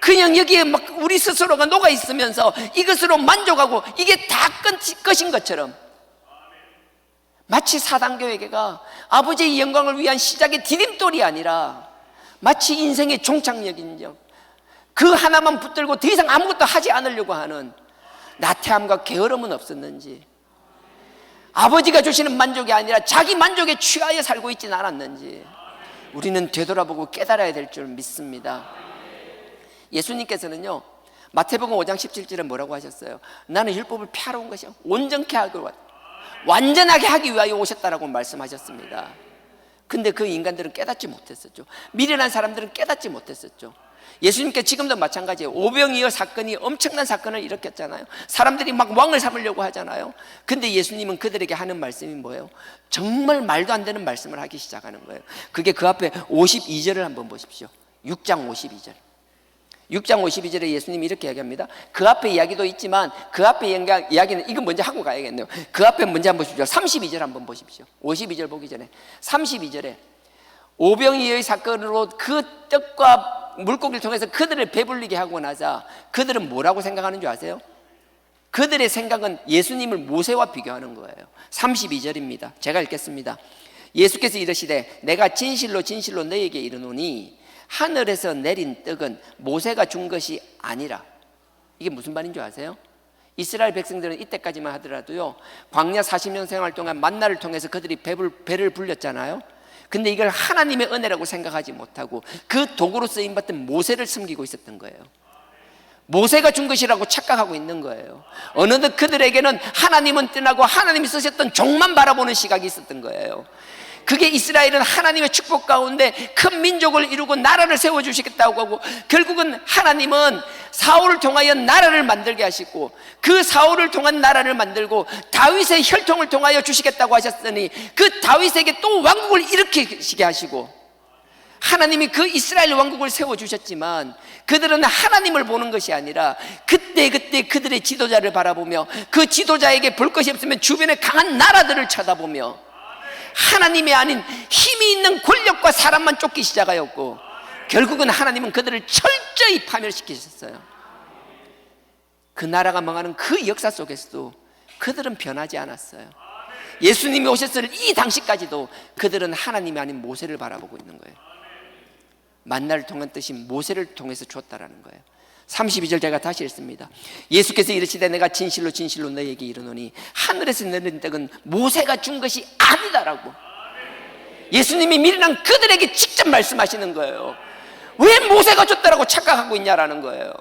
그냥 여기에 막 우리 스스로가 녹아 있으면서 이것으로 만족하고 이게 다 끝인 것처럼, 마치 사단교회가 아버지의 영광을 위한 시작의 디딤돌이 아니라 마치 인생의 종착역인 적, 그 하나만 붙들고 더 이상 아무것도 하지 않으려고 하는 나태함과 게으름은 없었는지, 아버지가 주시는 만족이 아니라 자기 만족에 취하여 살고 있지는 않았는지 우리는 되돌아보고 깨달아야 될 줄 믿습니다. 예수님께서는요, 마태복음 5장 17절에 뭐라고 하셨어요? 나는 율법을 폐하러 온 것이 온전케 하고 완전하게 하기 위하여 오셨다라고 말씀하셨습니다. 근데 그 인간들은 깨닫지 못했었죠. 미련한 사람들은 깨닫지 못했었죠. 예수님께 지금도 마찬가지예요. 오병이어 사건이 엄청난 사건을 일으켰잖아요. 사람들이 막 왕을 삼으려고 하잖아요. 근데 예수님은 그들에게 하는 말씀이 뭐예요? 정말 말도 안 되는 말씀을 하기 시작하는 거예요. 그게 그 앞에 52절을 한번 보십시오. 6장 52절. 6장 52절에 예수님이 이렇게 이야기합니다. 그 앞에 이야기도 있지만 그 앞에 이야기는 이거 먼저 하고 가야겠네요. 그 앞에 먼저 한번 보십시오. 32절 한번 보십시오. 52절 보기 전에 32절에 오병이어의 사건으로 그 떡과 물고기를 통해서 그들을 배불리게 하고 나자 그들은 뭐라고 생각하는 줄 아세요? 그들의 생각은 예수님을 모세와 비교하는 거예요. 32절입니다. 제가 읽겠습니다. 예수께서 이르시되 내가 진실로 진실로 너희에게 이르노니 하늘에서 내린 떡은 모세가 준 것이 아니라. 이게 무슨 말인 줄 아세요? 이스라엘 백성들은 이때까지만 하더라도요, 광야 40년 생활 동안 만나를 통해서 그들이 배를 불렸잖아요. 근데 이걸 하나님의 은혜라고 생각하지 못하고 그 도구로 쓰임받던 모세를 숨기고 있었던 거예요. 모세가 준 것이라고 착각하고 있는 거예요. 어느덧 그들에게는 하나님은 떠나고 하나님이 쓰셨던 종만 바라보는 시각이 있었던 거예요. 그게 이스라엘은 하나님의 축복 가운데 큰 민족을 이루고 나라를 세워주시겠다고 하고, 결국은 하나님은 사울을 통하여 나라를 만들게 하시고 그 사울을 통한 나라를 만들고 다윗의 혈통을 통하여 주시겠다고 하셨으니 그 다윗에게 또 왕국을 일으키시게 하시고, 하나님이 그 이스라엘 왕국을 세워주셨지만 그들은 하나님을 보는 것이 아니라 그때 그들의 지도자를 바라보며 그 지도자에게 볼 것이 없으면 주변의 강한 나라들을 쳐다보며 하나님이 아닌 힘이 있는 권력과 사람만 쫓기 시작하였고, 결국은 하나님은 그들을 철저히 파멸시키셨어요. 그 나라가 망하는 그 역사 속에서도 그들은 변하지 않았어요. 예수님이 오셨을 이 당시까지도 그들은 하나님이 아닌 모세를 바라보고 있는 거예요. 만나를 통한 뜻이 모세를 통해서 줬다라는 거예요. 32절 제가 다시 읽습니다. 예수께서 이르시되 내가 진실로 진실로 너희에게 이르노니 하늘에서 내린 떡은 모세가 준 것이 아니다라고. 예수님이 미련한 그들에게 직접 말씀하시는 거예요. 왜 모세가 줬다라고 착각하고 있냐라는 거예요.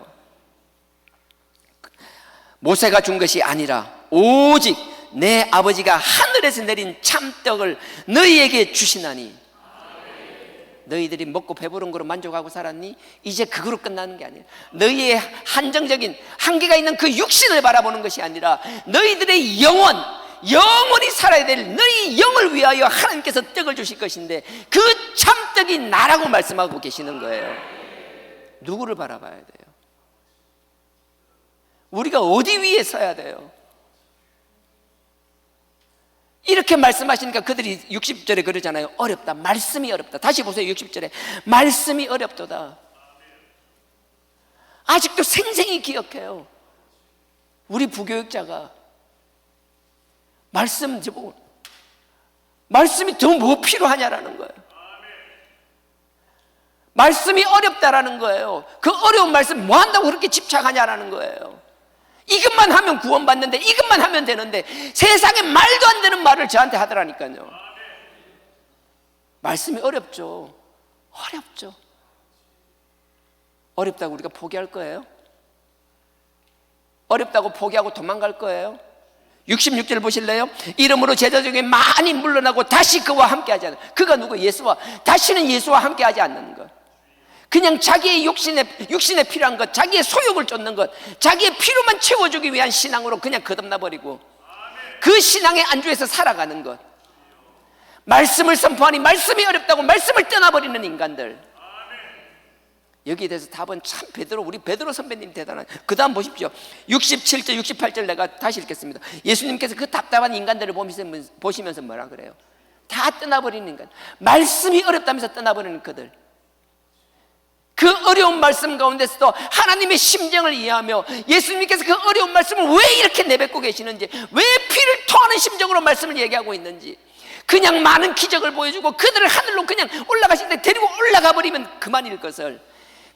모세가 준 것이 아니라 오직 내 아버지가 하늘에서 내린 참떡을 너희에게 주시나니. 너희들이 먹고 배부른 거로 만족하고 살았니? 이제 그거로 끝나는 게 아니야. 너희의 한정적인 한계가 있는 그 육신을 바라보는 것이 아니라 너희들의 영원히 살아야 될 너희 영을 위하여 하나님께서 떡을 주실 것인데 그 참떡이 나라고 말씀하고 계시는 거예요. 누구를 바라봐야 돼요? 우리가 어디 위에 서야 돼요? 이렇게 말씀하시니까 그들이 60절에 그러잖아요. 어렵다. 말씀이 어렵다. 다시 보세요. 60절에 말씀이 어렵도다. 아직도 생생히 기억해요. 우리 부교육자가 말씀이 더 뭐 필요하냐라는 거예요. 말씀이 어렵다라는 거예요. 그 어려운 말씀 뭐 한다고 그렇게 집착하냐라는 거예요. 이것만 하면 구원받는데, 이것만 하면 되는데 세상에 말도 안 되는 말을 저한테 하더라니까요. 말씀이 어렵죠. 어렵죠. 어렵다고 우리가 포기할 거예요? 어렵다고 포기하고 도망갈 거예요? 66절 보실래요? 이름으로 제자 중에 많이 물러나고 다시 그와 함께 하지 않는. 그가 누구? 예수와. 다시는 예수와 함께 하지 않는 것. 그냥 자기의 육신에 필요한 것, 자기의 소욕을 쫓는 것, 자기의 필요만 채워주기 위한 신앙으로 그냥 거듭나버리고 그 신앙의 안주에서 살아가는 것. 말씀을 선포하니 말씀이 어렵다고 말씀을 떠나버리는 인간들. 여기에 대해서 답은 참 우리 베드로 선배님 대단한. 그 다음 보십시오. 67절 68절 내가 다시 읽겠습니다. 예수님께서 그 답답한 인간들을 보시면서 뭐라 그래요? 다 떠나버리는 인간, 말씀이 어렵다면서 떠나버리는 그들. 그 어려운 말씀 가운데서도 하나님의 심정을 이해하며 예수님께서 그 어려운 말씀을 왜 이렇게 내뱉고 계시는지, 왜 피를 토하는 심정으로 말씀을 얘기하고 있는지, 그냥 많은 기적을 보여주고 그들을 하늘로 그냥 올라가실 때 데리고 올라가 버리면 그만일 것을,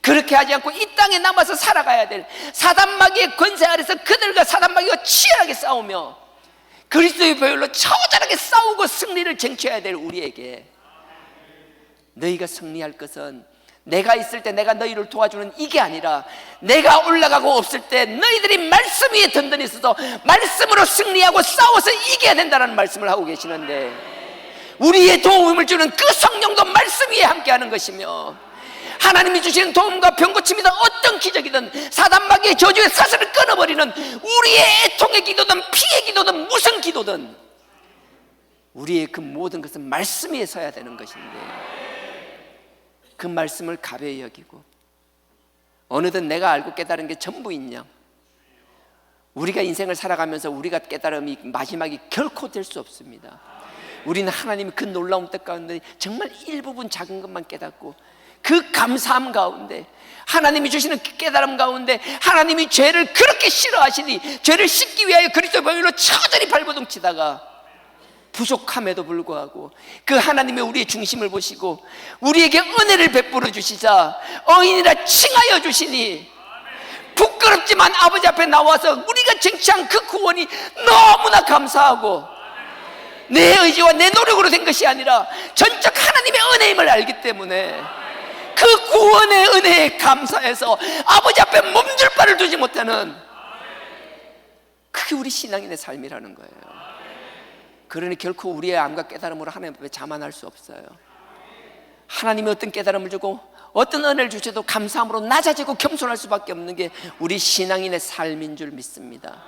그렇게 하지 않고 이 땅에 남아서 살아가야 될 사단마귀의 권세 아래서 그들과 사단마귀가 치열하게 싸우며 그리스도의 보혈로 처절하게 싸우고 승리를 쟁취해야 될 우리에게 너희가 승리할 것은 내가 있을 때 내가 너희를 도와주는 이게 아니라 내가 올라가고 없을 때 너희들이 말씀 위에 든든히 있어서 말씀으로 승리하고 싸워서 이겨야 된다는 말씀을 하고 계시는데, 우리의 도움을 주는 그 성령도 말씀 위에 함께하는 것이며, 하나님이 주시는 도움과 병고침이든 어떤 기적이든 사단마귀의 저주의 사슬을 끊어버리는 우리의 애통의 기도든 피의 기도든 무슨 기도든 우리의 그 모든 것은 말씀 위에 서야 되는 것인데, 그 말씀을 가벼이 여기고 어느덧 내가 알고 깨달은 게 전부인 양, 우리가 인생을 살아가면서 우리가 깨달음이 마지막이 결코 될 수 없습니다. 우리는 하나님의 그 놀라운 뜻 가운데 정말 일부분 작은 것만 깨닫고 그 감사함 가운데, 하나님이 주시는 그 깨달음 가운데, 하나님이 죄를 그렇게 싫어하시니 죄를 씻기 위하여 그리스도의 보혈로 처절히 발버둥치다가 부족함에도 불구하고 그 하나님의 우리의 중심을 보시고 우리에게 은혜를 베풀어 주시자 어인이라 칭하여 주시니, 부끄럽지만 아버지 앞에 나와서 우리가 쟁취한 그 구원이 너무나 감사하고, 내 의지와 내 노력으로 된 것이 아니라 전적 하나님의 은혜임을 알기 때문에 그 구원의 은혜에 감사해서 아버지 앞에 몸둘 바를 두지 못하는, 그게 우리 신앙인의 삶이라는 거예요. 그러니 결코 우리의 암과 깨달음으로 하나님 앞에 자만할 수 없어요. 하나님이 어떤 깨달음을 주고 어떤 은혜를 주셔도 감사함으로 낮아지고 겸손할 수밖에 없는 게 우리 신앙인의 삶인 줄 믿습니다.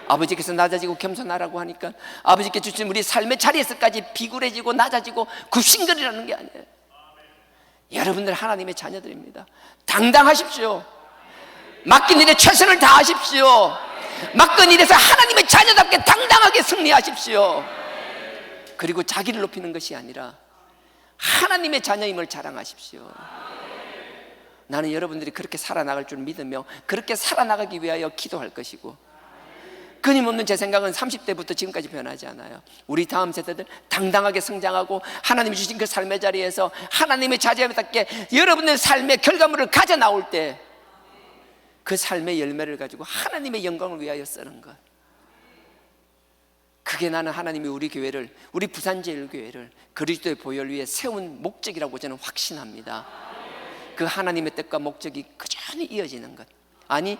아버지께서 낮아지고 겸손하라고 하니까 아버지께 주신 우리 삶의 자리에서까지 비굴해지고 낮아지고 굽신거리라는 게 아니에요. 여러분들 하나님의 자녀들입니다. 당당하십시오. 맡긴 일에 최선을 다하십시오. 맡긴 일에서 하나님의 자녀답게 당당하게 승리하십시오. 그리고 자기를 높이는 것이 아니라 하나님의 자녀임을 자랑하십시오. 나는 여러분들이 그렇게 살아나갈 줄 믿으며 그렇게 살아나가기 위하여 기도할 것이고, 끊임없는 제 생각은 30대부터 지금까지 변하지 않아요. 우리 다음 세대들 당당하게 성장하고 하나님이 주신 그 삶의 자리에서 하나님의 자녀답게 여러분의 삶의 결과물을 가져 나올 때 그 삶의 열매를 가지고 하나님의 영광을 위하여 쓰는 것, 그게 나는 하나님이 우리 교회를, 우리 부산제일교회를 그리스도의 보혈 위에 세운 목적이라고 저는 확신합니다. 그 하나님의 뜻과 목적이 꾸준히 이어지는 것, 아니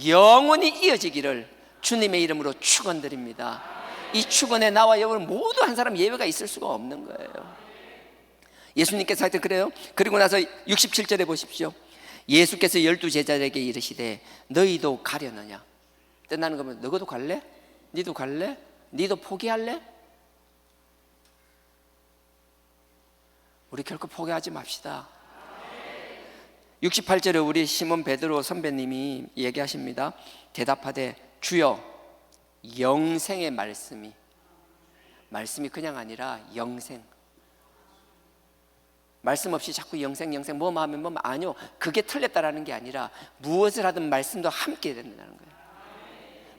영원히 이어지기를 주님의 이름으로 축원드립니다. 이 축원에 나와 여러분 모두 한 사람 예외가 있을 수가 없는 거예요. 예수님께서 하여튼 그래요. 그리고 나서 67절에 보십시오. 예수께서 12제자에게 이르시되 너희도 가려느냐? 뜻나는 거면 너희도 갈래? 니도 갈래? 니도 포기할래? 우리 결코 포기하지 맙시다. 68절에 우리 시몬 베드로 선배님이 얘기하십니다. 대답하되 주여 영생의 말씀이 그냥 아니라 영생, 말씀 없이 자꾸 영생 뭐 하면 뭐 아니요, 그게 틀렸다라는 게 아니라 무엇을 하든 말씀도 함께 된다는 거예요.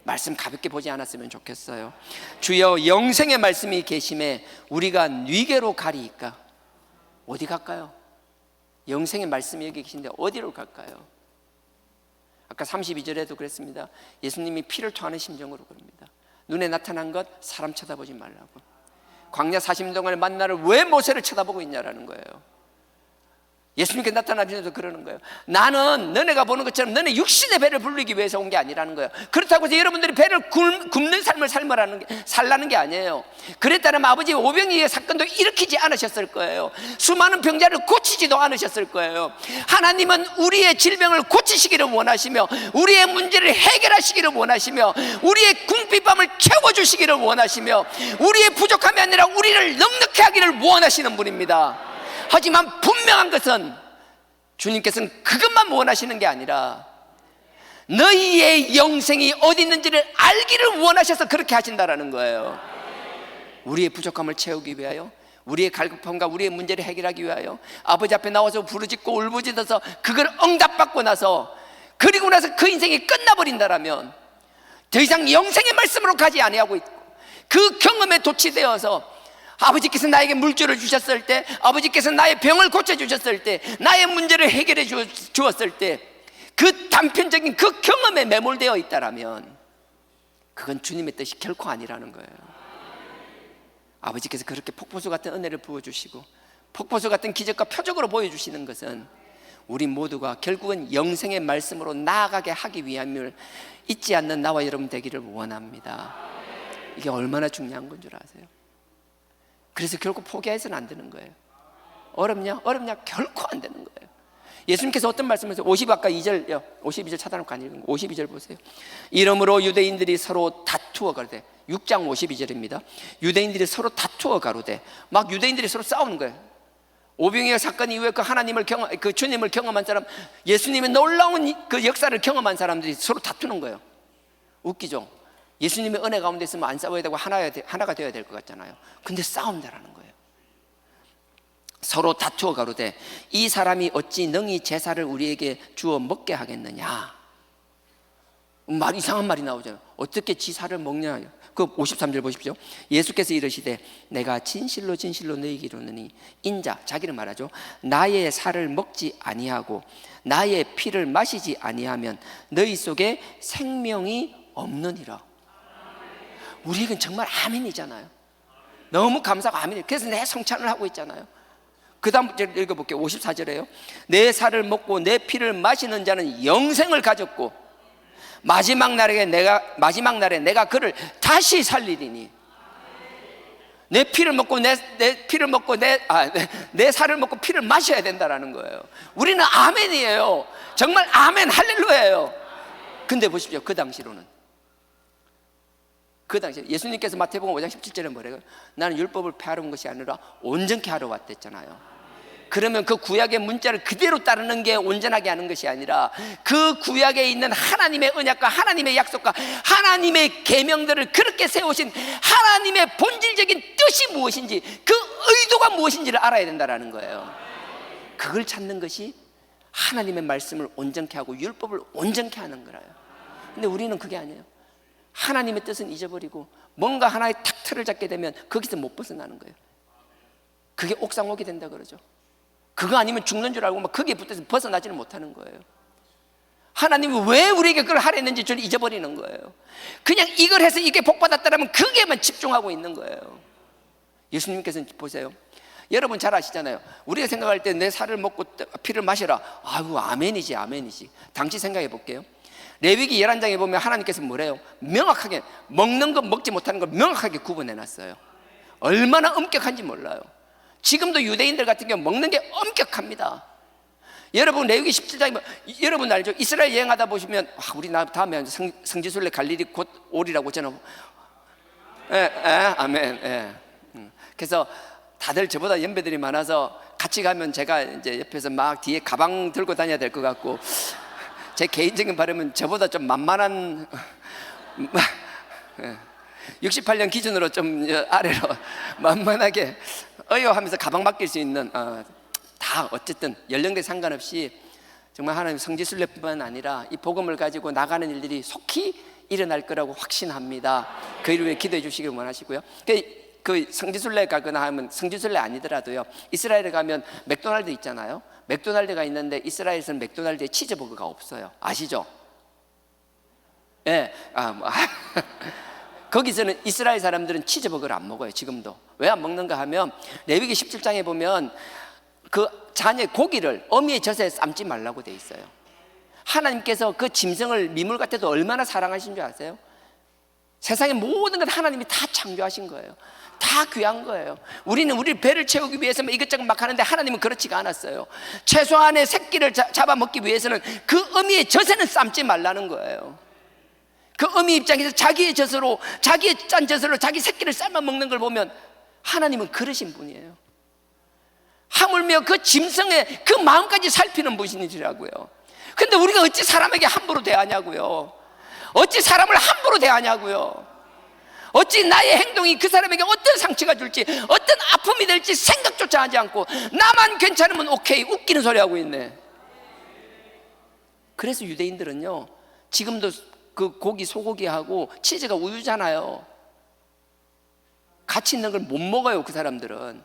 말씀 가볍게 보지 않았으면 좋겠어요. 주여 영생의 말씀이 계심에 우리가 뉘게로 가리이까. 어디 갈까요? 영생의 말씀이 여기 계신데 어디로 갈까요? 아까 32절에도 그랬습니다. 예수님이 피를 토하는 심정으로 그럽니다. 눈에 나타난 것 사람 쳐다보지 말라고. 광야 40년 동안의 만나를 왜 모세를 쳐다보고 있냐라는 거예요. 예수님께 나타나면서 그러는 거예요. 나는 너네가 보는 것처럼 너네 육신의 배를 부르기 위해서 온 게 아니라는 거예요. 그렇다고 해서 여러분들이 배를 굶는 삶을 살라는 게 아니에요. 그랬다면 아버지 오병이의 사건도 일으키지 않으셨을 거예요. 수많은 병자를 고치지도 않으셨을 거예요. 하나님은 우리의 질병을 고치시기를 원하시며 우리의 문제를 해결하시기를 원하시며 우리의 궁핍함을 채워주시기를 원하시며 우리의 부족함이 아니라 우리를 넉넉히 하기를 원하시는 분입니다. 하지만 분명한 것은 주님께서는 그것만 원하시는 게 아니라 너희의 영생이 어디 있는지를 알기를 원하셔서 그렇게 하신다라는 거예요. 우리의 부족함을 채우기 위하여, 우리의 갈급함과 우리의 문제를 해결하기 위하여 아버지 앞에 나와서 부르짖고 울부짖어서 그걸 응답받고 나서, 그리고 나서 그 인생이 끝나버린다라면 더 이상 영생의 말씀으로 가지 아니하고 있고, 그 경험에 도취되어서 아버지께서 나에게 물줄을 주셨을 때, 아버지께서 나의 병을 고쳐주셨을 때, 나의 문제를 해결해 주었을 때 그 단편적인 그 경험에 매몰되어 있다라면 그건 주님의 뜻이 결코 아니라는 거예요. 아버지께서 그렇게 폭포수 같은 은혜를 부어주시고 폭포수 같은 기적과 표적으로 보여주시는 것은 우리 모두가 결국은 영생의 말씀으로 나아가게 하기 위함을 잊지 않는 나와 여러분 되기를 원합니다. 이게 얼마나 중요한 건 줄 아세요? 그래서 결코 포기해서는 안 되는 거예요. 어렵냐? 어렵냐? 결코 안 되는 거예요. 예수님께서 어떤 말씀을 하세요? 52절 찾아놓고 안 읽은 거 52절 보세요. 이러므로 유대인들이 서로 다투어 가로되, 6장 52절입니다. 유대인들이 서로 다투어 가로되, 막 유대인들이 서로 싸우는 거예요. 오병이어 사건 이후에 그 주님을 경험한 사람, 예수님의 놀라운 그 역사를 경험한 사람들이 서로 다투는 거예요. 웃기죠? 예수님의 은혜 가운데 있으면 안 싸워야 되고 하나가 되어야 될 것 같잖아요. 근데 싸운다라는 거예요. 서로 다투어 가로되, 이 사람이 어찌 능히 제사를 우리에게 주어 먹게 하겠느냐. 이상한 말이 나오잖아요. 어떻게 지사를 먹냐. 그 53절 보십시오. 예수께서 이르시되, 내가 진실로 진실로 너희에게 이르노니 인자, 자기를 말하죠, 나의 살을 먹지 아니하고 나의 피를 마시지 아니하면 너희 속에 생명이 없느니라. 우리에겐 정말 아멘이잖아요. 너무 감사하고 아멘이에요. 그래서 내 성찬을 하고 있잖아요. 그 다음 읽어볼게요. 54절에요. 내 살을 먹고 내 피를 마시는 자는 영생을 가졌고 마지막 날에 내가 그를 다시 살리리니. 내 피를 먹고 내 살을 먹고 피를 마셔야 된다라는 거예요. 우리는 아멘이에요. 정말 아멘 할렐루야예요. 근데 보십시오. 그 당시에 예수님께서 마태복음 5장 17절에 뭐래요? 나는 율법을 폐하러 온 것이 아니라 온전케 하러 왔댔잖아요. 그러면 그 구약의 문자를 그대로 따르는 게 온전하게 하는 것이 아니라 그 구약에 있는 하나님의 언약과 하나님의 약속과 하나님의 계명들을 그렇게 세우신 하나님의 본질적인 뜻이 무엇인지, 그 의도가 무엇인지를 알아야 된다는 거예요. 그걸 찾는 것이 하나님의 말씀을 온전케 하고 율법을 온전케 하는 거라요. 근데 우리는 그게 아니에요. 하나님의 뜻은 잊어버리고 뭔가 하나의 탁 틀을 잡게 되면 거기서 못 벗어나는 거예요. 그게 옥상옥이 된다 그러죠. 그거 아니면 죽는 줄 알고 막 거기에 붙어서 벗어나지는 못하는 거예요. 하나님이 왜 우리에게 그걸 하려 했는지 저를 잊어버리는 거예요. 그냥 이걸 해서 이게 복받았다라면 그게만 집중하고 있는 거예요. 예수님께서는 보세요. 여러분 잘 아시잖아요. 우리가 생각할 때 내 살을 먹고 피를 마시라. 아이고 아멘이지. 당시 생각해 볼게요. 레위기 11장에 보면 하나님께서 뭐래요? 명확하게 먹는 것 먹지 못하는 걸 명확하게 구분해 놨어요. 얼마나 엄격한지 몰라요. 지금도 유대인들 같은 경우 먹는 게 엄격합니다. 여러분 레위기 17장에 여러분 알죠? 이스라엘 여행하다 보시면 우리 다음에 성지순례 갈 일이 곧 오리라고 저는 아멘. 그래서 다들 저보다 연배들이 많아서 같이 가면 제가 이제 옆에서 막 뒤에 가방 들고 다녀야 될 것 같고, 제 개인적인 바람은 저보다 좀 만만한 68년 기준으로 좀 아래로 만만하게 하면서 가방 맡길 수 있는 다 어쨌든 연령대 상관없이 정말 하나님 성지순례뿐만 아니라 이 복음을 가지고 나가는 일들이 속히 일어날 거라고 확신합니다. 그 일을 위해 기도해 주시길 원하시고요. 그 성지순례 가거나 하면 성지순례 아니더라도요, 이스라엘에 가면 맥도날드 있잖아요. 맥도날드가 있는데 이스라엘에서는 맥도날드에 치즈버거가 없어요. 아시죠? 예. 거기서는 이스라엘 사람들은 치즈버거를 안 먹어요. 지금도. 왜 안 먹는가 하면 레위기 17장에 보면 그 자녀 고기를 어미의 젖에 삶지 말라고 돼 있어요. 하나님께서 그 짐승을 미물 같아도 얼마나 사랑하신 줄 아세요? 세상의 모든 것 하나님이 다 창조하신 거예요. 다 귀한 거예요. 우리는 우리 배를 채우기 위해서 이것저것 막 하는데 하나님은 그렇지가 않았어요. 최소한의 새끼를 잡아먹기 위해서는 그 어미의 젖에는 삶지 말라는 거예요. 그 어미 입장에서 자기의 젖으로, 자기의 짠 젖으로 자기 새끼를 삶아 먹는 걸 보면 하나님은 그러신 분이에요. 하물며 그 짐승의 그 마음까지 살피는 분이시라고요. 근데 우리가 어찌 사람에게 함부로 대하냐고요. 어찌 사람을 함부로 대하냐고요. 어찌 나의 행동이 그 사람에게 어떤 상처가 줄지, 어떤 아픔이 될지 생각조차 하지 않고 나만 괜찮으면 오케이, 웃기는 소리 하고 있네. 그래서 유대인들은요, 지금도 그 고기, 소고기하고 치즈가 우유잖아요. 같이 있는 걸 못 먹어요. 그 사람들은.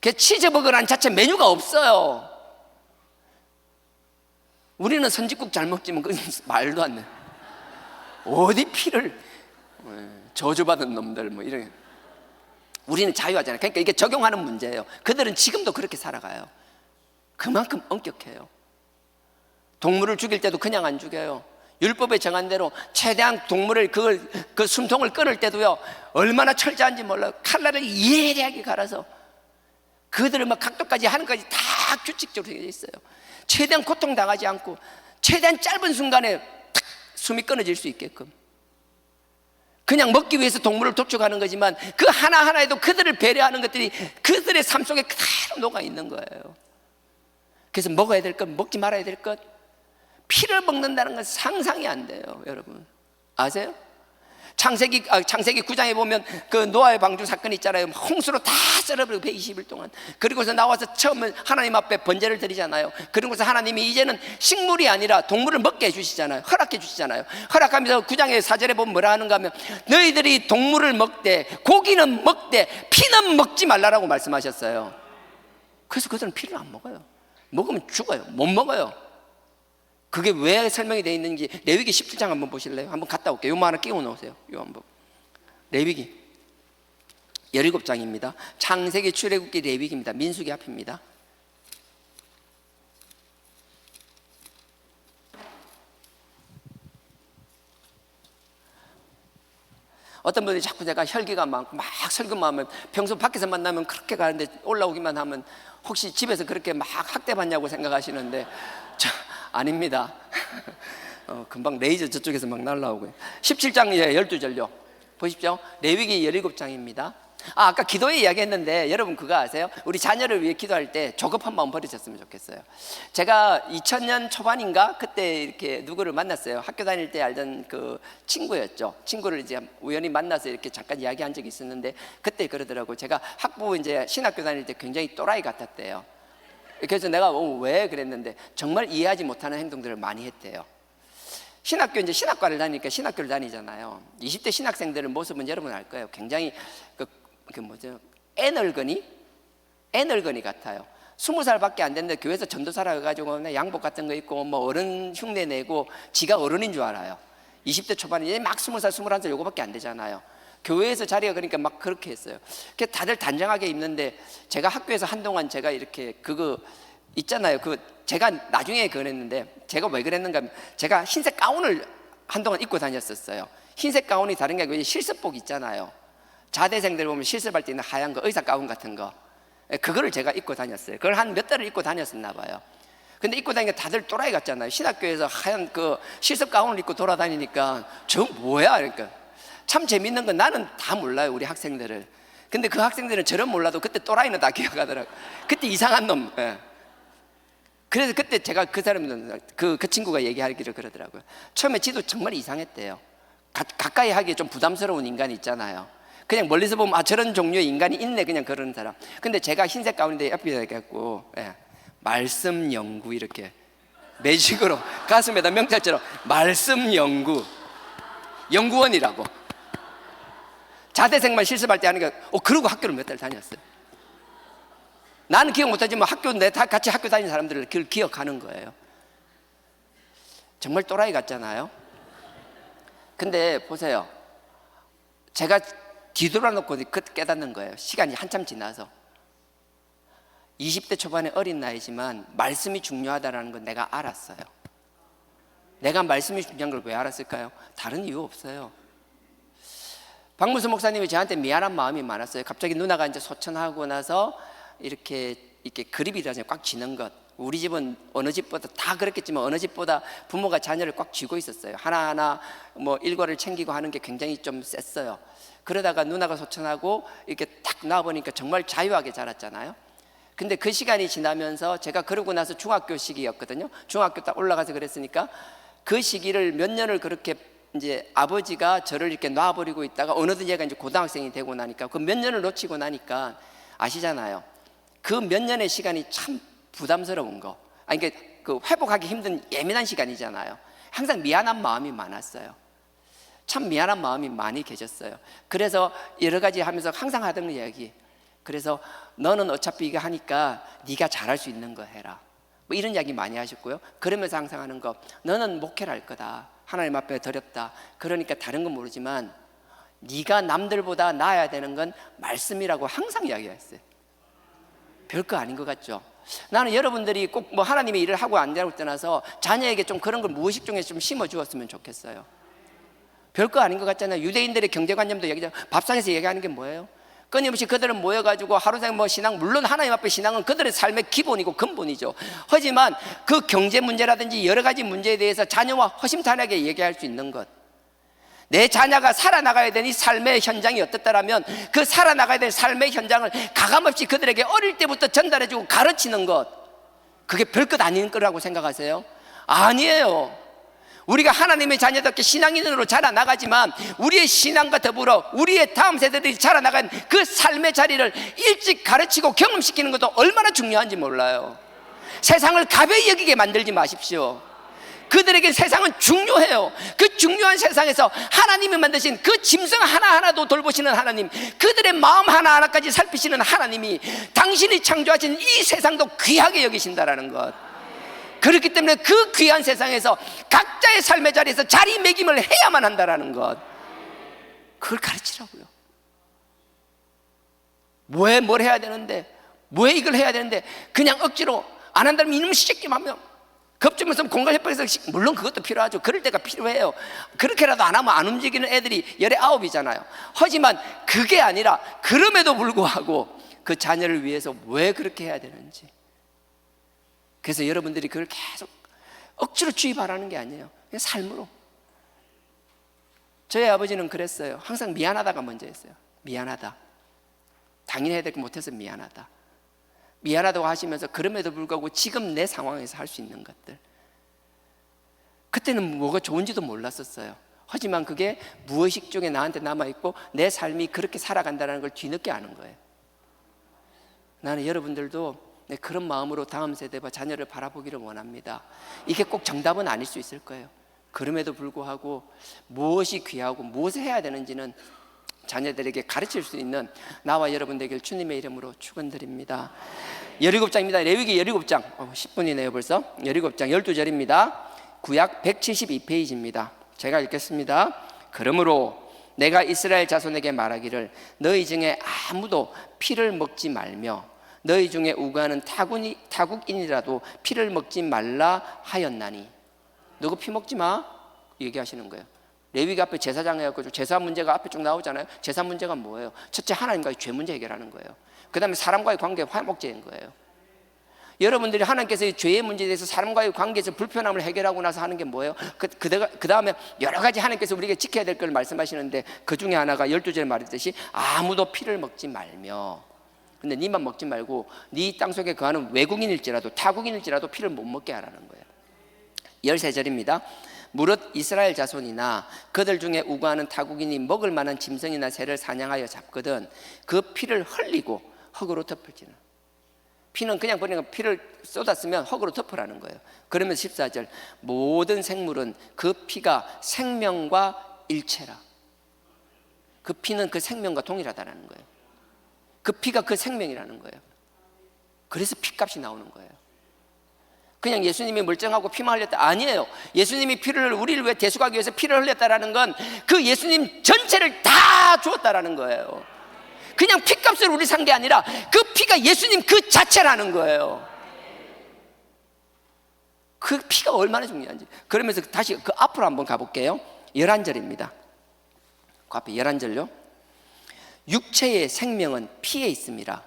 그 치즈버거라는 자체 메뉴가 없어요. 우리는 선짓국 잘 먹지만 그건 말도 안 돼. 어디 피를 저주받은 놈들 뭐 이런. 우리는 자유하잖아요. 그러니까 이게 적용하는 문제예요. 그들은 지금도 그렇게 살아가요. 그만큼 엄격해요. 동물을 죽일 때도 그냥 안 죽여요. 율법에 정한 대로 최대한 동물을 그 숨통을 끊을 때도요, 얼마나 철저한지 몰라요. 칼날을 예리하게 갈아서 그들을 막 각도까지 하는 것까지 다 규칙적으로 되어 있어요. 최대한 고통당하지 않고 최대한 짧은 순간에 탁 숨이 끊어질 수 있게끔. 그냥 먹기 위해서 동물을 도축하는 거지만 그 하나하나에도 그들을 배려하는 것들이 그들의 삶 속에 그대로 녹아 있는 거예요. 그래서 먹어야 될 것, 먹지 말아야 될 것, 피를 먹는다는 건 상상이 안 돼요. 여러분 아세요? 창세기 9장에 보면 그 노아의 방주 사건 있잖아요. 홍수로 다 썰어버리고 120일 동안. 그리고서 나와서 처음 하나님 앞에 번제를 드리잖아요. 그리고서 하나님이 이제는 식물이 아니라 동물을 먹게 해주시잖아요. 허락해 주시잖아요. 허락하면서 9장의 4절에 보면 뭐라 하는가 하면 너희들이 동물을 먹되 고기는 먹되 피는 먹지 말라라고 말씀하셨어요. 그래서 그들은 피를 안 먹어요. 먹으면 죽어요. 못 먹어요. 그게 왜 설명이 되어 있는지 레위기 17장 한번 보실래요? 한번 갔다 올게요. 요거 하나 끼워 놓으세요. 요 한번. 레위기 17장입니다. 창세기, 출애굽기, 레위기입니다. 민수기 앞입니다. 어떤 분들이 자꾸 제가 혈기가 많고 막 설교만 하면 평소 밖에서 만나면 그렇게 가는데 올라오기만 하면 혹시 집에서 그렇게 막 학대받냐고 생각하시는데 아닙니다. 금방 레이저 저쪽에서 막 날라오고요. 17장 12절요. 보십시오. 레위기 17장입니다. 아까 기도회 이야기했는데 여러분 그거 아세요? 우리 자녀를 위해 기도할 때 조급한 마음 버리셨으면 좋겠어요. 제가 2000년 초반인가 그때 이렇게 누구를 만났어요. 학교 다닐 때 알던 그 친구였죠. 친구를 이제 우연히 만나서 이렇게 잠깐 이야기한 적이 있었는데 그때 그러더라고요. 제가 학부 이제 신학교 다닐 때 굉장히 또라이 같았대요. 그래서 내가 왜 그랬는데 정말 이해하지 못하는 행동들을 많이 했대요. 신학교 이제 신학과를 다니니까 신학교를 다니잖아요. 20대 신학생들의 모습은 여러분 알 거예요. 굉장히 애늙은이 같아요. 20살밖에 안 됐는데 교회에서 전도사라 해가지고 양복 같은 거 입고 뭐 어른 흉내 내고 지가 어른인 줄 알아요. 20대 초반에 막 20살, 21살 요거밖에 안 되잖아요. 교회에서 자리가 그러니까 막 그렇게 했어요. 다들 단정하게 입는데 제가 학교에서 한동안 제가 이렇게 그거 있잖아요. 제가 나중에 그랬는데 제가 왜 그랬는가 하면 제가 흰색 가운을 한동안 입고 다녔었어요. 흰색 가운이 다른 게 아니고 실습복 있잖아요. 자대생들 보면 실습할 때 있는 하얀 거, 의사 가운 같은 거, 그거를 제가 입고 다녔어요. 그걸 한 몇 달을 입고 다녔었나 봐요. 근데 입고 다니니까 다들 또라이 같잖아요. 신학교에서 하얀 그 실습 가운을 입고 돌아다니니까 저 뭐야? 그러니까 참 재밌는 건 나는 다 몰라요, 우리 학생들을. 근데 그 학생들은 저런 몰라도 그때 또라이는 다 기억하더라고요. 그때 이상한 놈. 그래서 그때 제가 그 사람 그 친구가 얘기하기를 그러더라고요. 처음에 지도 정말 이상했대요. 가까이 하기에 좀 부담스러운 인간이 있잖아요. 그냥 멀리서 보면 저런 종류의 인간이 있네, 그냥 그런 사람. 근데 제가 흰색 가운데 옆에 갖고 말씀 연구 이렇게 매직으로 가슴에다 명찰처럼 말씀 연구 연구원이라고. 자대생만 실습할 때 하니까 그러고 학교를 몇 달 다녔어요. 나는 기억 못하지만 다 같이 학교 다니는 사람들을 그걸 기억하는 거예요. 정말 또라이 같잖아요. 근데 보세요. 제가 뒤돌아놓고 깨닫는 거예요. 시간이 한참 지나서 20대 초반의 어린 나이지만 말씀이 중요하다는 건 내가 알았어요. 내가 말씀이 중요한 걸 왜 알았을까요? 다른 이유 없어요. 박문수 목사님이 저한테 미안한 마음이 많았어요. 갑자기 누나가 이제 소천하고 나서 이렇게 그립이라서 꽉 쥐는 것. 우리 집은 어느 집보다 다 그렇겠지만 어느 집보다 부모가 자녀를 꽉 쥐고 있었어요. 하나하나 뭐 일과를 챙기고 하는 게 굉장히 좀 셌어요. 그러다가 누나가 소천하고 이렇게 딱 나와보니까 정말 자유하게 자랐잖아요. 근데 그 시간이 지나면서 제가 그러고 나서 중학교 시기였거든요. 중학교 딱 올라가서 그랬으니까 그 시기를 몇 년을 그렇게 이제 아버지가 저를 이렇게 놔버리고 있다가 어느덧 얘가 이제 고등학생이 되고 나니까 그 몇 년을 놓치고 나니까 아시잖아요. 그 몇 년의 시간이 참 부담스러운 거. 그러니까 그 회복하기 힘든 예민한 시간이잖아요. 항상 미안한 마음이 많았어요. 참 미안한 마음이 많이 계셨어요. 그래서 여러 가지 하면서 항상 하던 이야기. 그래서 너는 어차피 이거 하니까 네가 잘할 수 있는 거 해라. 뭐 이런 이야기 많이 하셨고요. 그러면서 항상 하는 거. 너는 목회를 할 거다. 하나님 앞에 드렸다. 그러니까 다른 건 모르지만 네가 남들보다 나아야 되는 건 말씀이라고 항상 이야기했어요. 별거 아닌 것 같죠? 나는 여러분들이 꼭 뭐 하나님의 일을 하고 안 하고 떠나서 자녀에게 좀 그런 걸 무의식 중에 좀 심어주었으면 좋겠어요. 별거 아닌 것 같잖아요. 유대인들의 경제관념도 얘기하죠. 밥상에서 얘기하는 게 뭐예요? 끊임없이 그들은 모여가지고 하루 종일 뭐 신앙, 물론 하나님 앞에 신앙은 그들의 삶의 기본이고 근본이죠. 하지만 그 경제 문제라든지 여러 가지 문제에 대해서 자녀와 허심탄회하게 얘기할 수 있는 것, 내 자녀가 살아나가야 되는 이 삶의 현장이 어떻다라면 그 살아나가야 되는 삶의 현장을 가감없이 그들에게 어릴 때부터 전달해주고 가르치는 것, 그게 별것 아닌 거라고 생각하세요? 아니에요. 우리가 하나님의 자녀답게 신앙인으로 자라나가지만 우리의 신앙과 더불어 우리의 다음 세대들이 자라나간 그 삶의 자리를 일찍 가르치고 경험시키는 것도 얼마나 중요한지 몰라요. 세상을 가벼이 여기게 만들지 마십시오. 그들에게 세상은 중요해요. 그 중요한 세상에서 하나님이 만드신 그 짐승 하나하나도 돌보시는 하나님, 그들의 마음 하나하나까지 살피시는 하나님이 당신이 창조하신 이 세상도 귀하게 여기신다라는 것, 그렇기 때문에 그 귀한 세상에서 각자의 삶의 자리에서 자리매김을 해야만 한다라는 것, 그걸 가르치라고요. 뭘 해야 되는데, 왜 이걸 해야 되는데 그냥 억지로 안 한다면 이놈 시키기만 하면 겁주면서 공갈협박에서, 물론 그것도 필요하죠. 그럴 때가 필요해요. 그렇게라도 안 하면 안 움직이는 애들이 19이잖아요 하지만 그게 아니라 그럼에도 불구하고 그 자녀를 위해서 왜 그렇게 해야 되는지, 그래서 여러분들이 그걸 계속 억지로 주의바라는 게 아니에요. 그냥 삶으로. 저희 아버지는 그랬어요. 항상 미안하다가 먼저 했어요. 미안하다. 당연히 해야 될 거 못해서 미안하다. 미안하다고 하시면서 그럼에도 불구하고 지금 내 상황에서 할 수 있는 것들, 그때는 뭐가 좋은지도 몰랐었어요. 하지만 그게 무의식 중에 나한테 남아있고 내 삶이 그렇게 살아간다는 걸 뒤늦게 아는 거예요. 나는 여러분들도 그런 마음으로 다음 세대와 자녀를 바라보기를 원합니다. 이게 꼭 정답은 아닐 수 있을 거예요. 그럼에도 불구하고 무엇이 귀하고 무엇을 해야 되는지는 자녀들에게 가르칠 수 있는 나와 여러분 되길 주님의 이름으로 축원드립니다. 17장입니다. 레위기 17장 10분이네요 벌써. 17장 12절입니다. 구약 172페이지입니다. 제가 읽겠습니다. 그러므로 내가 이스라엘 자손에게 말하기를 너희 중에 아무도 피를 먹지 말며 너희 중에 우고하는 타국인이라도 피를 먹지 말라 하였나니. 너가 피 먹지 마 얘기하시는 거예요. 레위기 앞에 제사장 해갖고 제사 문제가 앞에 쭉 나오잖아요. 제사 문제가 뭐예요? 첫째 하나님과의 죄 문제 해결하는 거예요. 그 다음에 사람과의 관계 화목제인 거예요. 여러분들이 하나님께서 죄의 문제에 대해서 사람과의 관계에서 불편함을 해결하고 나서 하는 게 뭐예요? 그 다음에 여러 가지 하나님께서 우리에게 지켜야 될 걸 말씀하시는데 그 중에 하나가 12절에 말했듯이 아무도 피를 먹지 말며, 근데 니만 먹지 말고 네 땅속에 거하는 외국인일지라도 타국인일지라도 피를 못 먹게 하라는 거예요. 13절입니다. 무릇 이스라엘 자손이나 그들 중에 우고하는 타국인이 먹을 만한 짐승이나 새를 사냥하여 잡거든 그 피를 흘리고 흙으로 덮을지는. 피는 그냥 버리는 거, 피를 쏟았으면 흙으로 덮으라는 거예요. 그러면 14절 모든 생물은 그 피가 생명과 일체라. 그 피는 그 생명과 동일하다는 거예요. 그 피가 그 생명이라는 거예요. 그래서 피값이 나오는 거예요. 그냥 예수님이 멀쩡하고 피만 흘렸다 아니에요. 예수님이 피를 우리를 위해 대속하기 위해서 피를 흘렸다라는 건 그 예수님 전체를 다 주었다라는 거예요. 그냥 피값을 우리 산 게 아니라 그 피가 예수님 그 자체라는 거예요. 그 피가 얼마나 중요한지. 그러면서 다시 그 앞으로 한번 가볼게요. 11절입니다. 그 앞에 11절요. 육체의 생명은 피에 있음이라.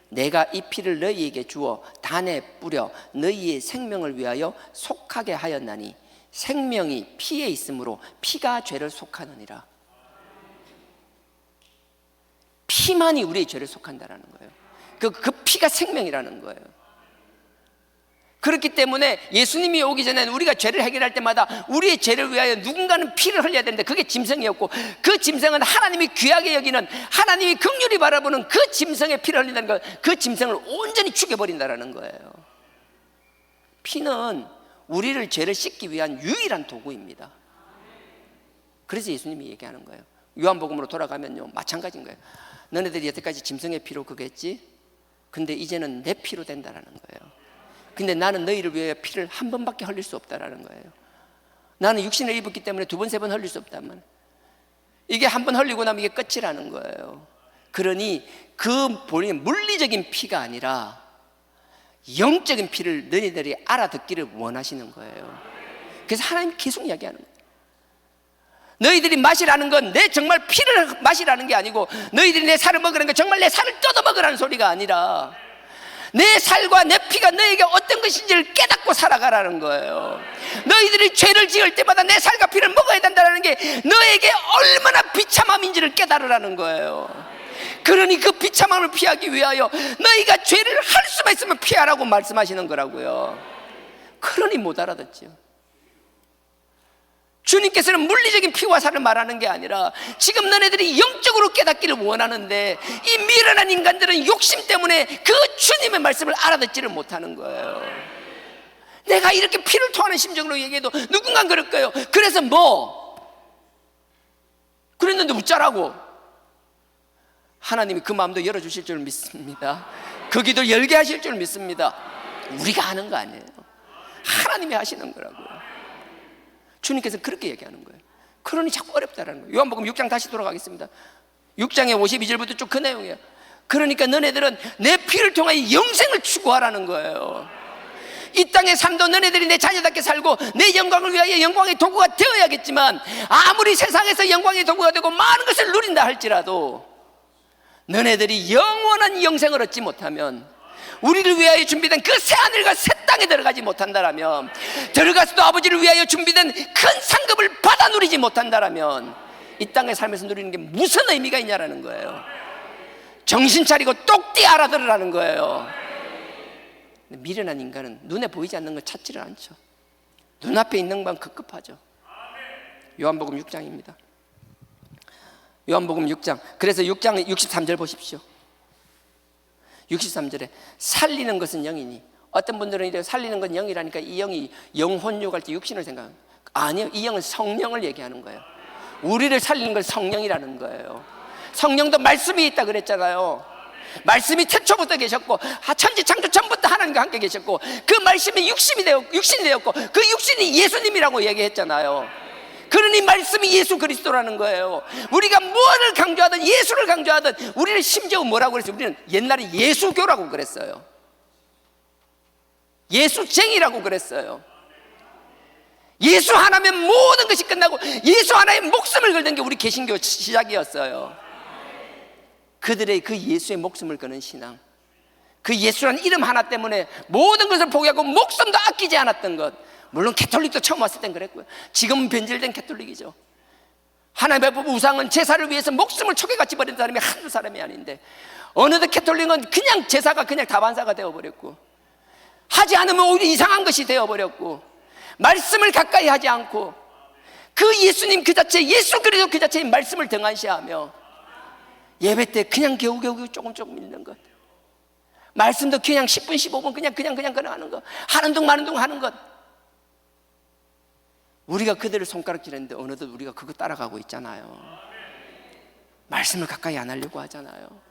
내가 이 피를 너희에게 주어 단에 뿌려 너희의 생명을 위하여 속하게 하였나니 생명이 피에 있으므로 피가 죄를 속하느니라. 피만이 우리의 죄를 속한다라는 거예요. 그 피가 생명이라는 거예요. 그렇기 때문에 예수님이 오기 전에는 우리가 죄를 해결할 때마다 우리의 죄를 위하여 누군가는 피를 흘려야 되는데 그게 짐승이었고, 그 짐승은 하나님이 귀하게 여기는, 하나님이 긍휼히 바라보는 그 짐승의 피를 흘린다는 것, 그 짐승을 온전히 죽여버린다는 거예요. 피는 우리를 죄를 씻기 위한 유일한 도구입니다. 그래서 예수님이 얘기하는 거예요. 요한복음으로 돌아가면요 마찬가지인 거예요. 너네들이 여태까지 짐승의 피로 그거 했지? 근데 이제는 내 피로 된다라는 거예요. 근데 나는 너희를 위해 피를 한 번밖에 흘릴 수 없다라는 거예요. 나는 육신을 입었기 때문에 두 번, 세 번 흘릴 수 없다면, 이게 한번 흘리고 나면 이게 끝이라는 거예요. 그러니 그 본인 물리적인 피가 아니라 영적인 피를 너희들이 알아듣기를 원하시는 거예요. 그래서 하나님이 계속 이야기하는 거예요. 너희들이 마시라는 건 내 정말 피를 마시라는 게 아니고, 너희들이 내 살을 먹으라는 건 정말 내 살을 뜯어 먹으라는 소리가 아니라, 내 살과 내 피가 너에게 어떤 것인지를 깨닫고 살아가라는 거예요. 너희들이 죄를 지을 때마다 내 살과 피를 먹어야 된다는 게 너에게 얼마나 비참함인지를 깨달으라는 거예요. 그러니 그 비참함을 피하기 위하여 너희가 죄를 할 수만 있으면 피하라고 말씀하시는 거라고요. 그러니 못 알아듣죠. 주님께서는 물리적인 피와 살을 말하는 게 아니라 지금 너네들이 영적으로 깨닫기를 원하는데, 이 미련한 인간들은 욕심 때문에 그 주님의 말씀을 알아듣지를 못하는 거예요. 내가 이렇게 피를 토하는 심정으로 얘기해도 누군간 그럴 거예요. 그래서 뭐 그랬는데 웃자라고. 하나님이 그 마음도 열어주실 줄 믿습니다. 그 기도 열게 하실 줄 믿습니다. 우리가 하는 거 아니에요. 하나님이 하시는 거라고요. 주님께서 그렇게 얘기하는 거예요. 그러니 자꾸 어렵다라는 거예요. 요한복음 6장 다시 돌아가겠습니다. 6장의 52절부터 쭉 그 내용이에요. 그러니까 너네들은 내 피를 통하여 영생을 추구하라는 거예요. 이 땅의 삶도 너네들이 내 자녀답게 살고 내 영광을 위하여 영광의 도구가 되어야겠지만, 아무리 세상에서 영광의 도구가 되고 많은 것을 누린다 할지라도 너네들이 영원한 영생을 얻지 못하면, 우리를 위하여 준비된 그 새하늘과 새 땅에 들어가지 못한다라면, 들어가서도 아버지를 위하여 준비된 큰 상급을 받아 누리지 못한다라면 이 땅의 삶에서 누리는 게 무슨 의미가 있냐라는 거예요. 정신 차리고 똑띠 알아들으라는 거예요. 미련한 인간은 눈에 보이지 않는 걸 찾지를 않죠. 눈앞에 있는 것만 급급하죠. 요한복음 6장입니다. 요한복음 6장. 그래서 6장 63절 보십시오. 63절에 살리는 것은 영이니, 어떤 분들은 이제 살리는 건 영이라니까 이 영이 영혼육할 때 육신을 생각합니다. 아니요, 이 영은 성령을 얘기하는 거예요. 우리를 살리는 건 성령이라는 거예요. 성령도 말씀이 있다 그랬잖아요. 말씀이 태초부터 계셨고 천지 창조 전부터 하나님과 함께 계셨고, 그 말씀이 육신이 되었고 그 육신이 예수님이라고 얘기했잖아요. 그러니 말씀이 예수 그리스도라는 거예요. 우리가 무엇을 강조하든 예수를 강조하든, 우리는 심지어 뭐라고 그랬어요? 우리는 옛날에 예수교라고 그랬어요. 예수쟁이라고 그랬어요. 예수 하나면 모든 것이 끝나고 예수 하나에 목숨을 걸는 게 우리 개신교 시작이었어요. 그들의 그 예수의 목숨을 거는 신앙, 그 예수라는 이름 하나 때문에 모든 것을 포기하고 목숨도 아끼지 않았던 것. 물론 캐톨릭도 처음 왔을 땐 그랬고요. 지금은 변질된 캐톨릭이죠. 하나님의 우상은 제사를 위해서 목숨을 초계같이 버린 사람이 한두 사람이 아닌데, 어느덧 캐톨릭은 그냥 제사가 그냥 다반사가 되어버렸고, 하지 않으면 오히려 이상한 것이 되어버렸고, 말씀을 가까이 하지 않고 그 예수님 그 자체, 예수 그리스도 그 자체의 말씀을 등한시하며 예배 때 그냥 겨우겨우 조금 읽는 것, 말씀도 그냥 10분 15분 그냥 하는 것, 하는 둥 마는 둥 하는 것. 우리가 그들을 손가락질했는데 어느덧 우리가 그거 따라가고 있잖아요. 말씀을 가까이 안 하려고 하잖아요.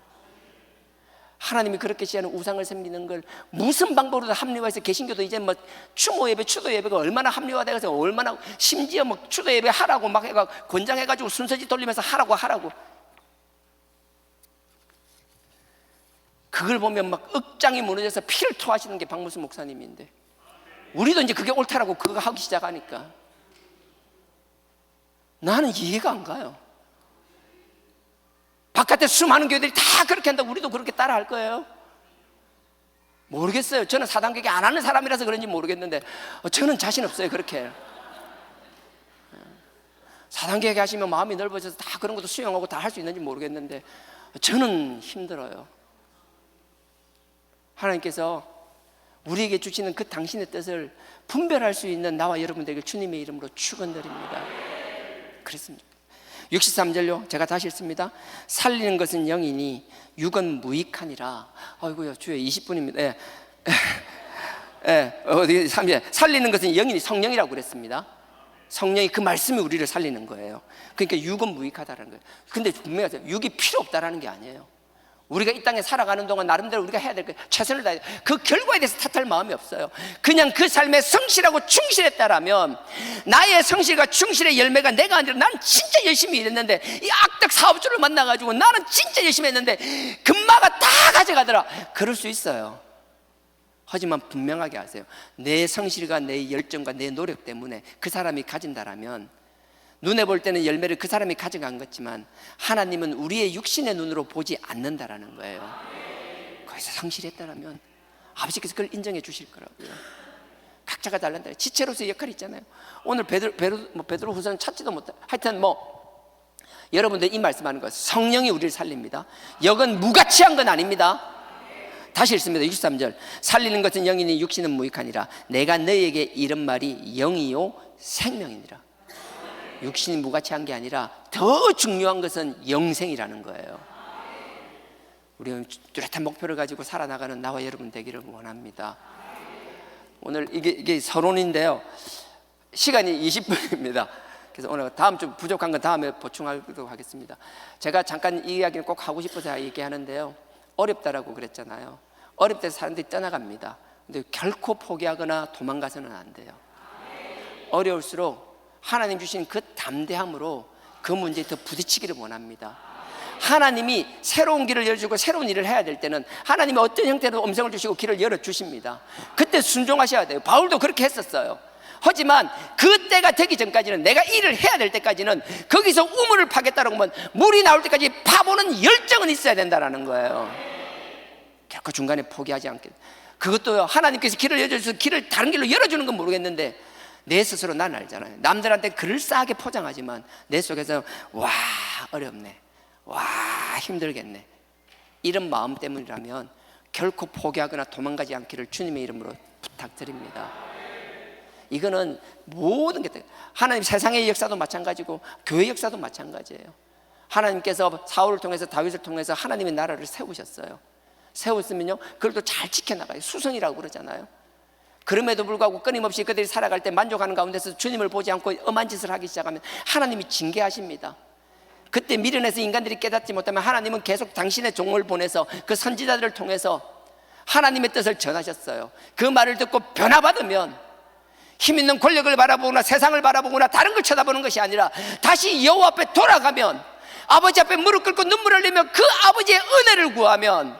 하나님이 그렇게 시하는 우상을 섬기는 걸 무슨 방법으로도 합리화해서, 개신교도 이제 뭐 추모 예배, 추도 예배가 얼마나 합리화돼서 얼마나, 심지어 뭐 추도 예배 하라고 막 해가 권장해가지고 순서지 돌리면서 하라고. 그걸 보면 막 억장이 무너져서 피를 토하시는 게 박무수 목사님인데, 우리도 이제 그게 옳다라고 그거 하기 시작하니까 나는 이해가 안 가요. 바깥에 수많은 교회들이 다 그렇게 한다고 우리도 그렇게 따라 할 거예요? 모르겠어요. 저는 사단계개 안 하는 사람이라서 그런지 모르겠는데 저는 자신 없어요. 그렇게 사단계개 하시면 마음이 넓어져서 다 그런 것도 수용하고 다 할 수 있는지 모르겠는데 저는 힘들어요. 하나님께서 우리에게 주시는 그 당신의 뜻을 분별할 수 있는 나와 여러분들에게 주님의 이름으로 축원드립니다. 그렇습니다. 63절요. 제가 다시 읽습니다. 살리는 것은 영이니 육은 무익하니라. 아이고요, 주여 20분입니다. 어디 3절. 살리는 것은 영이니, 성령이라고 그랬습니다. 성령이 그 말씀이 우리를 살리는 거예요. 그러니까 육은 무익하다는 거예요. 근데 분명하세요. 육이 필요 없다라는 게 아니에요. 우리가 이 땅에 살아가는 동안 나름대로 우리가 해야 될 거 최선을 다해. 그 결과에 대해서 탓할 마음이 없어요. 그냥 그 삶에 성실하고 충실했다라면, 나의 성실과 충실의 열매가 내가 아니라 나는 진짜 열심히 일했는데, 이 악덕 사업주를 만나가지고 나는 진짜 열심히 했는데 금마가 다 가져가더라, 그럴 수 있어요. 하지만 분명하게 아세요. 내 성실과 내 열정과 내 노력 때문에 그 사람이 가진다라면, 눈에 볼 때는 열매를 그 사람이 가져간 거지만 하나님은 우리의 육신의 눈으로 보지 않는다라는 거예요. 거기서 성실했다라면 아버지께서 그걸 인정해 주실 거라고요. 각자가 달란다. 지체로서의 역할이 있잖아요. 오늘 베드로 후서는 찾지도 못해. 하여튼 여러분들 이 말씀하는 거, 성령이 우리를 살립니다. 역은 무가치한 건 아닙니다. 다시 읽습니다. 63절. 살리는 것은 영이니 육신은 무익하니라. 내가 너희에게 이런 말이 영이요 생명이니라. 육신이 무가치한 게 아니라 더 중요한 것은 영생이라는 거예요. 우리는 뚜렷한 목표를 가지고 살아나가는 나와 여러분 되기를 원합니다. 오늘 이게 서론인데요, 시간이 20분입니다. 그래서 오늘 다음 주 부족한 건 다음에 보충하도록 하겠습니다. 제가 잠깐 이 이야기를 꼭 하고 싶어서 얘기하는데요, 어렵다라고 그랬잖아요. 어렵다 해서 사람들이 떠나갑니다. 근데 결코 포기하거나 도망가서는 안 돼요. 어려울수록 하나님 주신 그 담대함으로 그 문제에 더 부딪히기를 원합니다. 하나님이 새로운 길을 열어주고 새로운 일을 해야 될 때는 하나님이 어떤 형태로 음성을 주시고 길을 열어주십니다. 그때 순종하셔야 돼요. 바울도 그렇게 했었어요. 하지만 그때가 되기 전까지는, 내가 일을 해야 될 때까지는 거기서 우물을 파겠다라고 하면 물이 나올 때까지 파보는 열정은 있어야 된다는 거예요. 결코 중간에 포기하지 않게. 그것도요, 하나님께서 길을 열어주셔서 길을 다른 길로 열어주는 건 모르겠는데 내 스스로 난 알잖아요. 남들한테 그럴싸하게 포장하지만 내 속에서 와 어렵네, 와 힘들겠네, 이런 마음 때문이라면 결코 포기하거나 도망가지 않기를 주님의 이름으로 부탁드립니다. 이거는 모든 게, 하나님 세상의 역사도 마찬가지고 교회 역사도 마찬가지예요. 하나님께서 사울을 통해서 다윗을 통해서 하나님의 나라를 세우셨어요. 세웠으면요, 그걸 또 잘 지켜나가요. 수선이라고 그러잖아요. 그럼에도 불구하고 끊임없이 그들이 살아갈 때 만족하는 가운데서 주님을 보지 않고 엄한 짓을 하기 시작하면 하나님이 징계하십니다. 그때 미련해서 인간들이 깨닫지 못하면 하나님은 계속 당신의 종을 보내서 그 선지자들을 통해서 하나님의 뜻을 전하셨어요. 그 말을 듣고 변화받으면 힘 있는 권력을 바라보거나 세상을 바라보거나 다른 걸 쳐다보는 것이 아니라 다시 여호와 앞에 돌아가면, 아버지 앞에 무릎 꿇고 눈물을 흘리며 그 아버지의 은혜를 구하면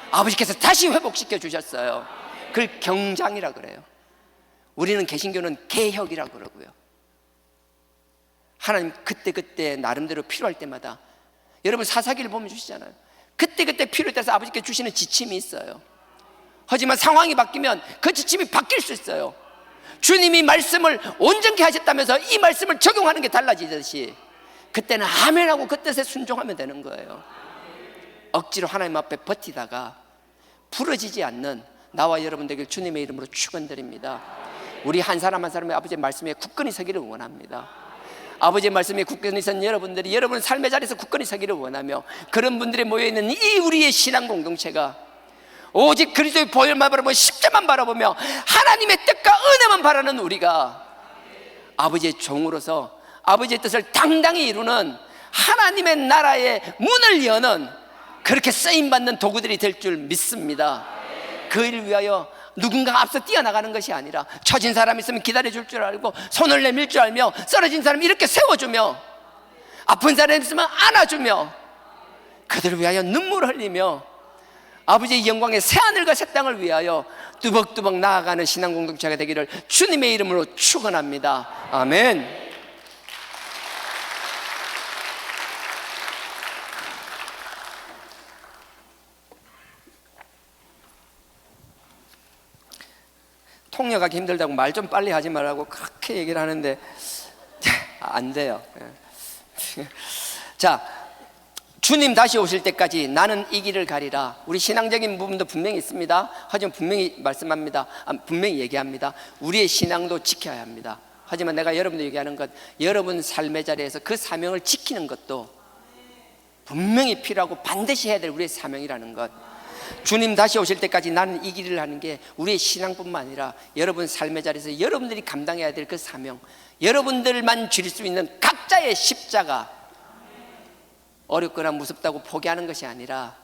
아버지께서 다시 회복시켜 주셨어요. 그걸 경장이라 그래요. 우리는 개신교는 개혁이라 그러고요. 하나님 그때그때 나름대로 필요할 때마다, 여러분 사사기를 보면 주시잖아요. 그때그때 필요에 따라서 아버지께 주시는 지침이 있어요. 하지만 상황이 바뀌면 그 지침이 바뀔 수 있어요. 주님이 말씀을 온전케 하셨다면서 이 말씀을 적용하는 게 달라지듯이 그때는 아멘하고 그 뜻에 순종하면 되는 거예요. 억지로 하나님 앞에 버티다가 부러지지 않는 나와 여러분 되길 주님의 이름으로 축원드립니다. 우리 한 사람 한 사람의 아버지의 말씀에 굳건히 서기를 원합니다. 아버지의 말씀에 굳건히 선 여러분들이 여러분 삶의 자리에서 굳건히 서기를 원하며, 그런 분들이 모여있는 이 우리의 신앙 공동체가 오직 그리스도의 보혈만 바라보며 십자만 바라보며 하나님의 뜻과 은혜만 바라는 우리가 아버지의 종으로서 아버지의 뜻을 당당히 이루는 하나님의 나라의 문을 여는 그렇게 쓰임받는 도구들이 될 줄 믿습니다. 그 일을 위하여 누군가 앞서 뛰어나가는 것이 아니라 처진 사람 있으면 기다려줄 줄 알고 손을 내밀 줄 알며 쓰러진 사람 이렇게 세워주며 아픈 사람 있으면 안아주며 그들을 위하여 눈물을 흘리며 아버지의 영광의 새하늘과 새 땅을 위하여 뚜벅뚜벅 나아가는 신앙 공동체가 되기를 주님의 이름으로 축원합니다. 아멘. 통역하기 힘들다고 말 좀 빨리 하지 말라고 그렇게 얘기를 하는데 안 돼요. 자, 주님 다시 오실 때까지 나는 이 길을 가리라. 우리 신앙적인 부분도 분명히 있습니다. 하지만 분명히 말씀합니다. 분명히 얘기합니다. 우리의 신앙도 지켜야 합니다. 하지만 내가 여러분들 얘기하는 것, 여러분 삶의 자리에서 그 사명을 지키는 것도 분명히 필요하고 반드시 해야 될 우리의 사명이라는 것. 주님 다시 오실 때까지 나는 이 길을 하는 게 우리의 신앙뿐만 아니라 여러분 삶의 자리에서 여러분들이 감당해야 될 그 사명, 여러분들만 질 수 있는 각자의 십자가, 어렵거나 무섭다고 포기하는 것이 아니라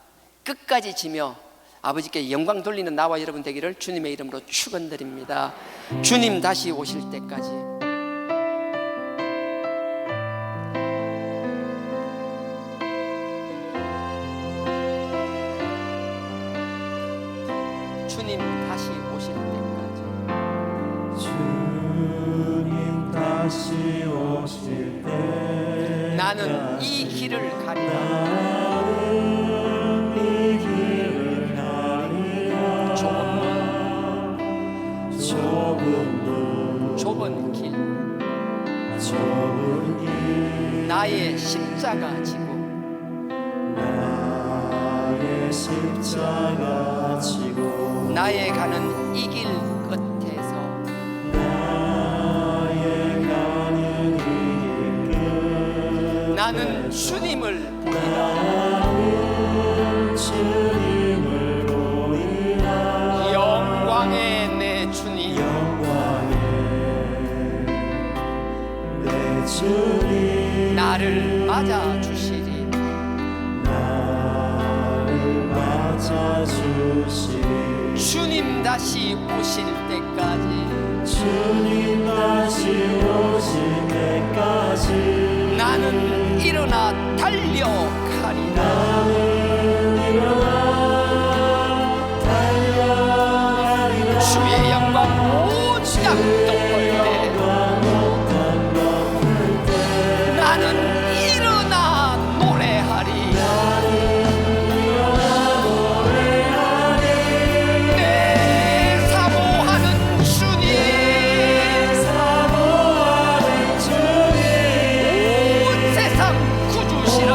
끝까지 지며 아버지께 영광 돌리는 나와 여러분 되기를 주님의 이름으로 축원드립니다. 주님 다시 오실 때까지. 주님 다시 오실 때까지. 주님 다시 오실 때 나는 이 길을 가리라. 나는 이 길을 가리라. 좁은 길, 좁은 길 나의 십자가 지고 나의 십자가 지고 나의 가는 이 길 끝에서 나의 가는 이 길 끝 나는 주님을 보리라. 나는 주님을 보리라. 영광의 내 주님, 영광의 내 주님 나를 맞아 주시리. 나를 맞아주시리. 주님 다시 오실 때까지. 주님 다시 오실 때까지 나는 일어나 달려가리라. 나는 일어나 달려가리라. 주의 영광 온땅 덮을 때 나는 일어나 노래하리. 내 사모하는 주님, 온 세상 구주시라.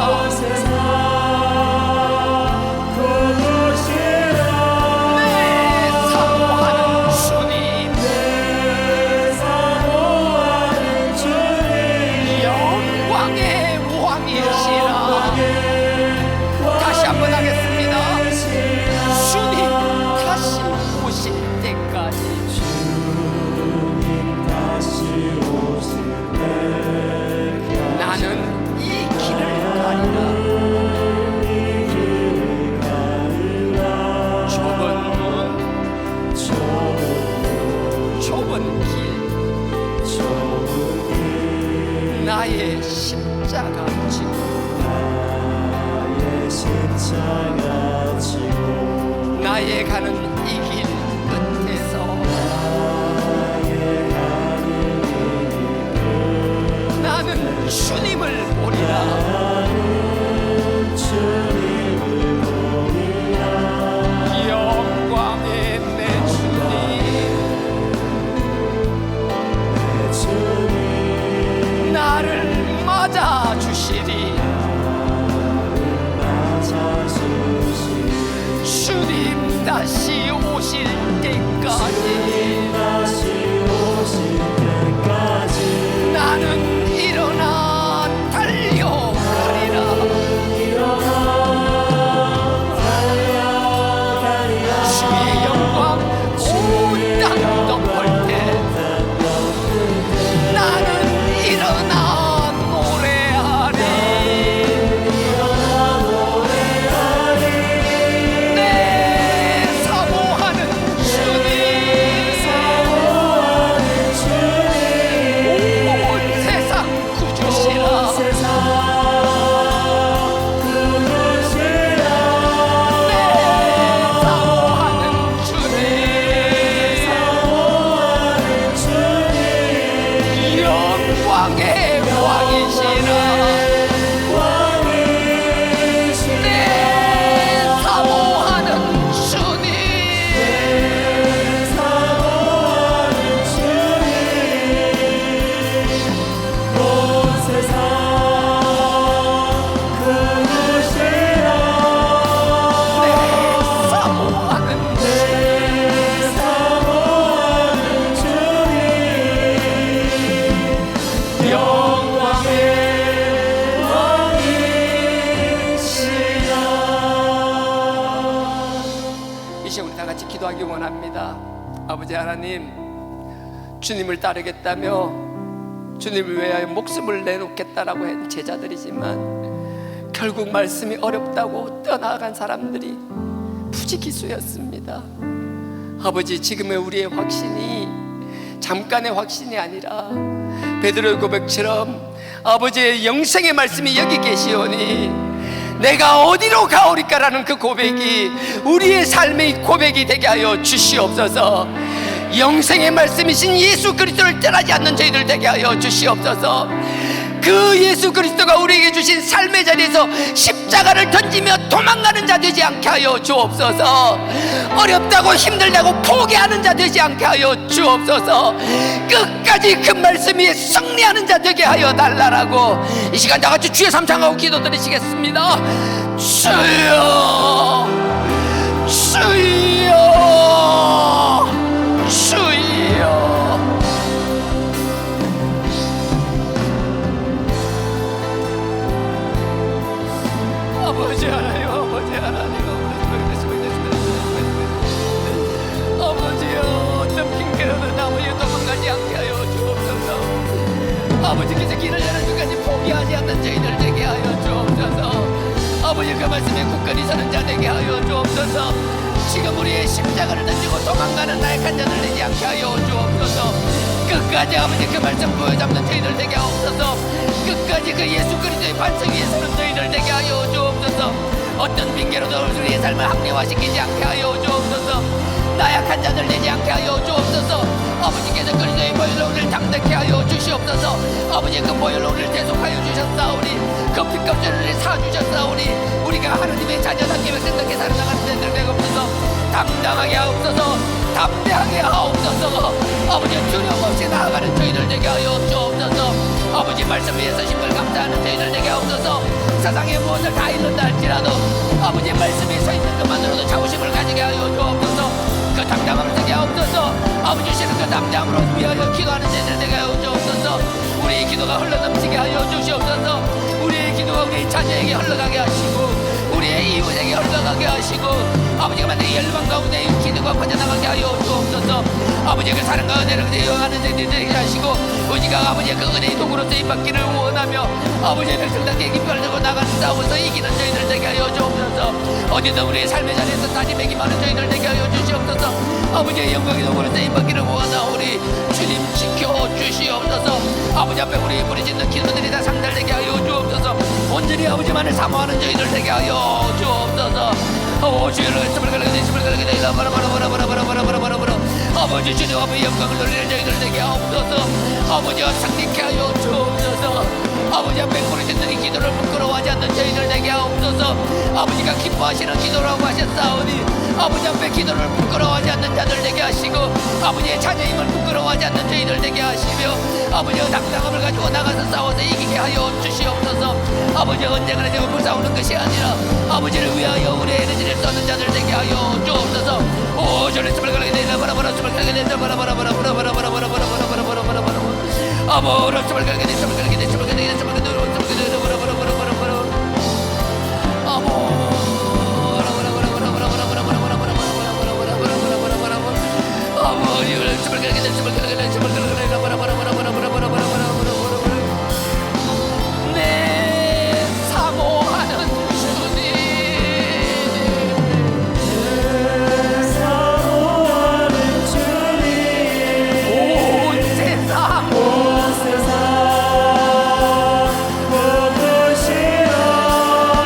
내 사모하는 주님, 영광의 왕이시라. 다시 한번 하겠습니다. 주님 다시 오실 때까지. 나는 이 길을 가리라. 좁은 문, 좁은 길, 나의 십자가 지고 나의 가는 이 길 끝에서 나는 주님을 보리라. 영광의 내 주님, 나를 맞아 주시리. 주님 다시 오실 때까지 나는 일어나 달려가리라. 주의 영광 온 땅 덮을 때 나는 일어나 노래하리. 내 사모하는 주님, 온 세상 구주시라. 내 사모하는 주님, 영광의 왕이시라. 내 사모하는 주님, 내 사모하는 이 시간 우리 다 같이 기도하기 원합니다. 아버지 하나님, 주님을 따르겠다며 주님을 위하여 목숨을 내놓겠다라고 한 제자들이지만 결국 말씀이 어렵다고 떠나간 사람들이 부지기수였습니다. 아버지, 지금의 우리의 확신이 잠깐의 확신이 아니라 베드로의 고백처럼 아버지의 영생의 말씀이 여기 계시오니 내가 어디로 가오리까라는 그 고백이 우리의 삶의 고백이 되게 하여 주시옵소서. 영생의 말씀이신 예수 그리스도를 떠나지 않는 저희들 되게 하여 주시옵소서. 그 예수 그리스도가 우리에게 주신 삶의 자리에서 십자가를 던지며 도망가는 자 되지 않게 하여 주옵소서. 어렵다고 힘들다고 포기하는 자 되지 않게 하여 주옵소서. 끝까지 그 말씀이 승리하는 자 되게 하여 달라라고 이 시간 다 같이 주의 삼창하고 기도드리시겠습니다. 주여, 주여, 주여. 아버지 하나님, 아버지 하나님, 아버지여, 어떤 핑계로든 아버지여 도망가지 않게 하여 주옵소서. 아버지께서 길을 여는 끝까지 포기하지 않는 저희들 되게 하여 주옵소서. 아버지, 그 말씀에 굳건히 서는 자 되게 하여 주옵소서. 지금 우리의 십자가를 던지고 도망가는 나약한 자들 되지 않게 하여 주옵소서. 끝까지 아버지 그 말씀 부여잡는 저희들 되게 하옵소서. 끝까지 그 예수 그리스도의 반석 위에 서는 저희들 되게 하여 주옵소서. 어떤 핑계로도 우리의 삶을 합리화시키지 않게 하여 주옵소서. 나약한 자들 되지 않게 하여 주옵소서. 아버지께서 그리스도의 보혈로 우리를 당당케 하여 주시옵소서. 아버지, 그 보혈로 우리를 대속하여 주셨사오니 그 피값으로 우리를 사주셨사오니 우리가 하나님의 자녀답게 백성답게 살아나가는 데들 되옵소서. 당당하게 하옵소서. 담대하게 하옵소서. 아버지, 두려움 없이 나아가는 저희들 되게 하여 주옵소서. 아버지, 말씀 위에서 힘을 감사하는 저희들 되게 하옵소서. 세상에 무엇을 다 잃는다 할지라도 아버지 말씀이 서 있는 것만으로도 자부심을 가지게 하여 주옵소서. 그 당당함을 되게 하옵소서. 아버지 주시는 그 담대함으로 위하여 기도하는 저희들 되게 하여 주옵소서. 우리의 기도가 흘러넘치게 하여 주시옵소서. 우리의 기도가 우리 자녀에게 흘러가게 하시고 우리의 이웃에게 흘러가게 하시고 아버지가 만든 열방 가운데 이 기도가 퍼져나가게 하여 주옵소서. 아버지의 그 사랑과 은혜를 이용하는 저희들 되게 하시고 우리가 아버지의 그 은혜의 도구로 쓰임받기를 원하며 아버지의 백성답게 기뻐를 들고 나가는 싸워서 이기는 저희들 되게 하여 주옵소서. 어디든 우리의 삶의 자리에서 다짐하기 많은 저희들 되게 하여 주시옵소서. 아버지의 영광의 도구로 쓰임받기를 원하오니 주님 지켜주시옵소서. 아버지 앞에 우리 부르짖는 기도들이 다 상달되게 하여 주옵소서. 온전히 아버지만을 사모하는 저희들 되게 하여 주옵소서. 주의를 했음을 걸리게 있음을 걸리게 되라 바라바라바라바라바라바라바라바라. 아버지 주님 앞에 영광을 돌리는 저희들 되게 하옵소서. 아버지와 상륙케 하여 주옵소서. 아버지 앞에 부르짖는 이 기도를 부끄러워하지 않는 저희들 되게 하옵소서. 아버지가 기뻐하시는 기도라고 하셨사오니 아버지 앞에 기도를 부끄러워하지 않는 자들 되게 하시고 아버지의 자녀임을 부끄러워하지 않는 저희들 되게 하시며 아버지의 당당함을 가지고 나가서 싸워서 이기게 하여 주시옵소서. 아버지, 언젠가나 제가 싸우는 것이 아니라 아버지를 위하여 우리의 에너지를 쏟는 자들 되게 하여 주옵소서. 오, 저를 스물 걸게 되라 바라바라 스물 걸게 되라 바라바라바라바라바라바라바라바라바라바라바라바라. 아버를 스물 걸게 되라 스물 걸게 되라 스물 걸게 되라 스물 걸게 되라 스물 걸게 되라 바라바라바라바라바라. 아버 아버지를 스물 걸게 되라 스물 걸게 되라 스물 걸게 되라 바라바라바라바라바라바라바라바라. 내 사모하는 주님, 사모하는 주님, 온 세상 모두시여.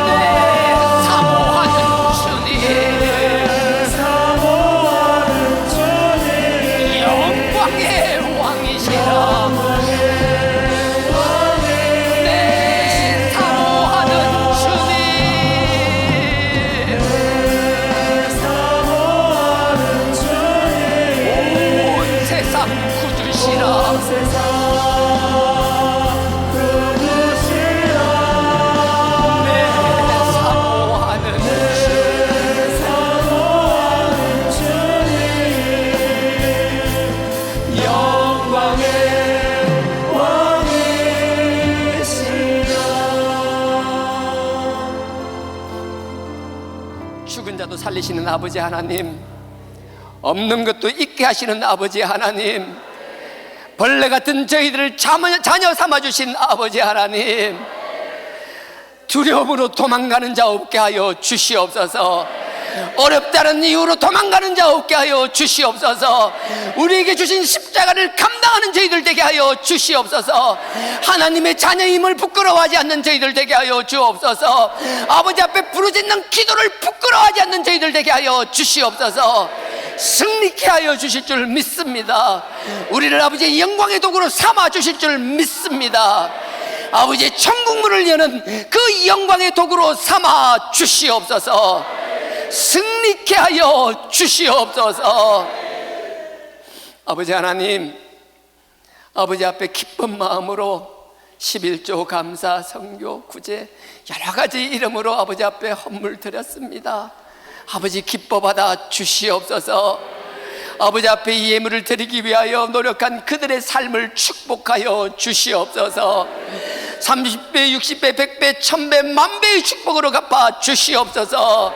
내 사모하는 주님, 사모하는 주님, 영광의 왕이시라. 내 사모하는 주님, 사모하는 주님, 온 세상 구주시라. 세상 구주시여. 내 사모하는 주님, 사모하는 주님, 영광의 왕이시여. 죽은 자도 살리시는 아버지 하나님, 없는 것도 있게 하시는 아버지 하나님, 벌레 같은 저희들을 자녀 삼아주신 아버지 하나님, 두려움으로 도망가는 자 없게 하여 주시옵소서. 어렵다는 이유로 도망가는 자 없게 하여 주시옵소서. 우리에게 주신 십자가를 감당하는 저희들 되게 하여 주시옵소서. 하나님의 자녀임을 부끄러워하지 않는 저희들 되게 하여 주옵소서. 아버지 앞에 부르짖는 기도를 부끄러워하지 않는 저희들 되게 하여 주시옵소서. 승리케 하여 주실 줄 믿습니다. 우리를 아버지의 영광의 도구로 삼아 주실 줄 믿습니다. 아버지의 천국문을 여는 그 영광의 도구로 삼아 주시옵소서. 승리케 하여 주시옵소서. 아버지 하나님, 아버지 앞에 기쁜 마음으로 11조 감사, 선교, 구제 여러 가지 이름으로 아버지 앞에 헌물 드렸습니다. 아버지 기뻐 받아 주시옵소서. 아버지 앞에 이 예물을 드리기 위하여 노력한 그들의 삶을 축복하여 주시옵소서. 30배, 60배, 100배, 1000배, 만배의 축복으로 갚아 주시옵소서.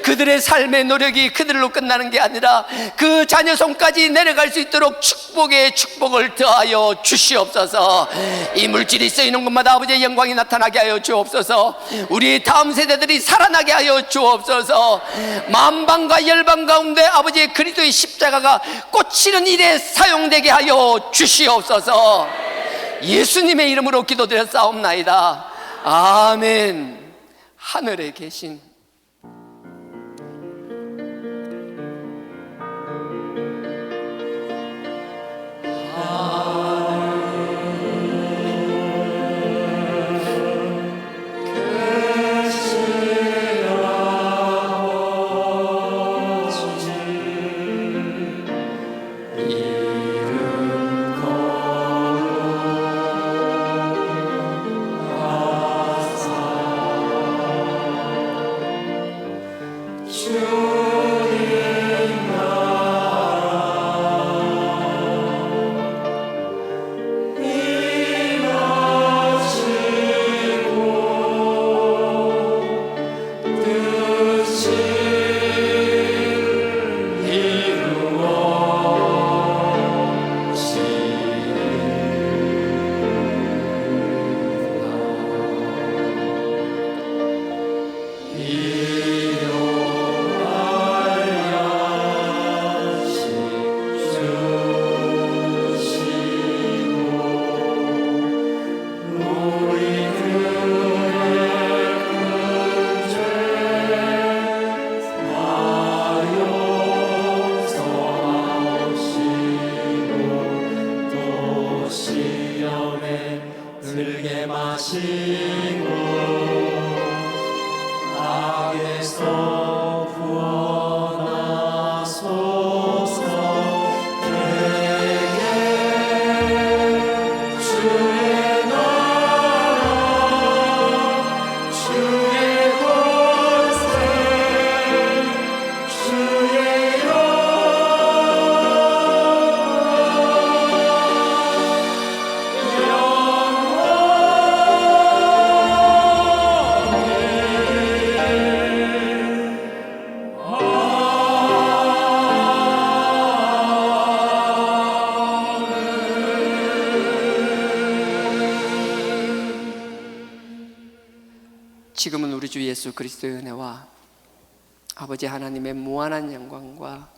그들의 삶의 노력이 그들로 끝나는 게 아니라 그 자녀 손까지 내려갈 수 있도록 축복에 축복을 더하여 주시옵소서. 이 물질이 쓰이는 곳마다 아버지의 영광이 나타나게 하여 주옵소서. 우리 다음 세대들이 살아나게 하여 주옵소서. 만방과 열방 가운데 아버지의 그리스도의 십자가가 꽂히는 일에 사용되게 하여 주시옵소서. 예수님의 이름으로 기도드렸사옵나이다. 아멘. 하늘에 계신 지금은 우리 주 예수 그리스도의 은혜와 아버지 하나님의 무한한 영광과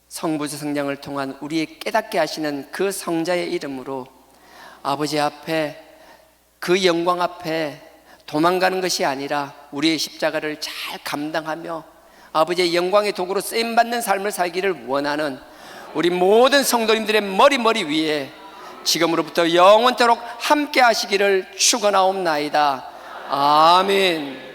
성부의 성령을 통한 우리의 깨닫게 하시는 그 성자의 이름으로 아버지 앞에 그 영광 앞에 도망가는 것이 아니라 우리의 십자가를 잘 감당하며 아버지의 영광의 도구로 쓰임받는 삶을 살기를 원하는 우리 모든 성도님들의 머리 위에 지금으로부터 영원토록 함께 하시기를 축원하옵나이다. 아멘.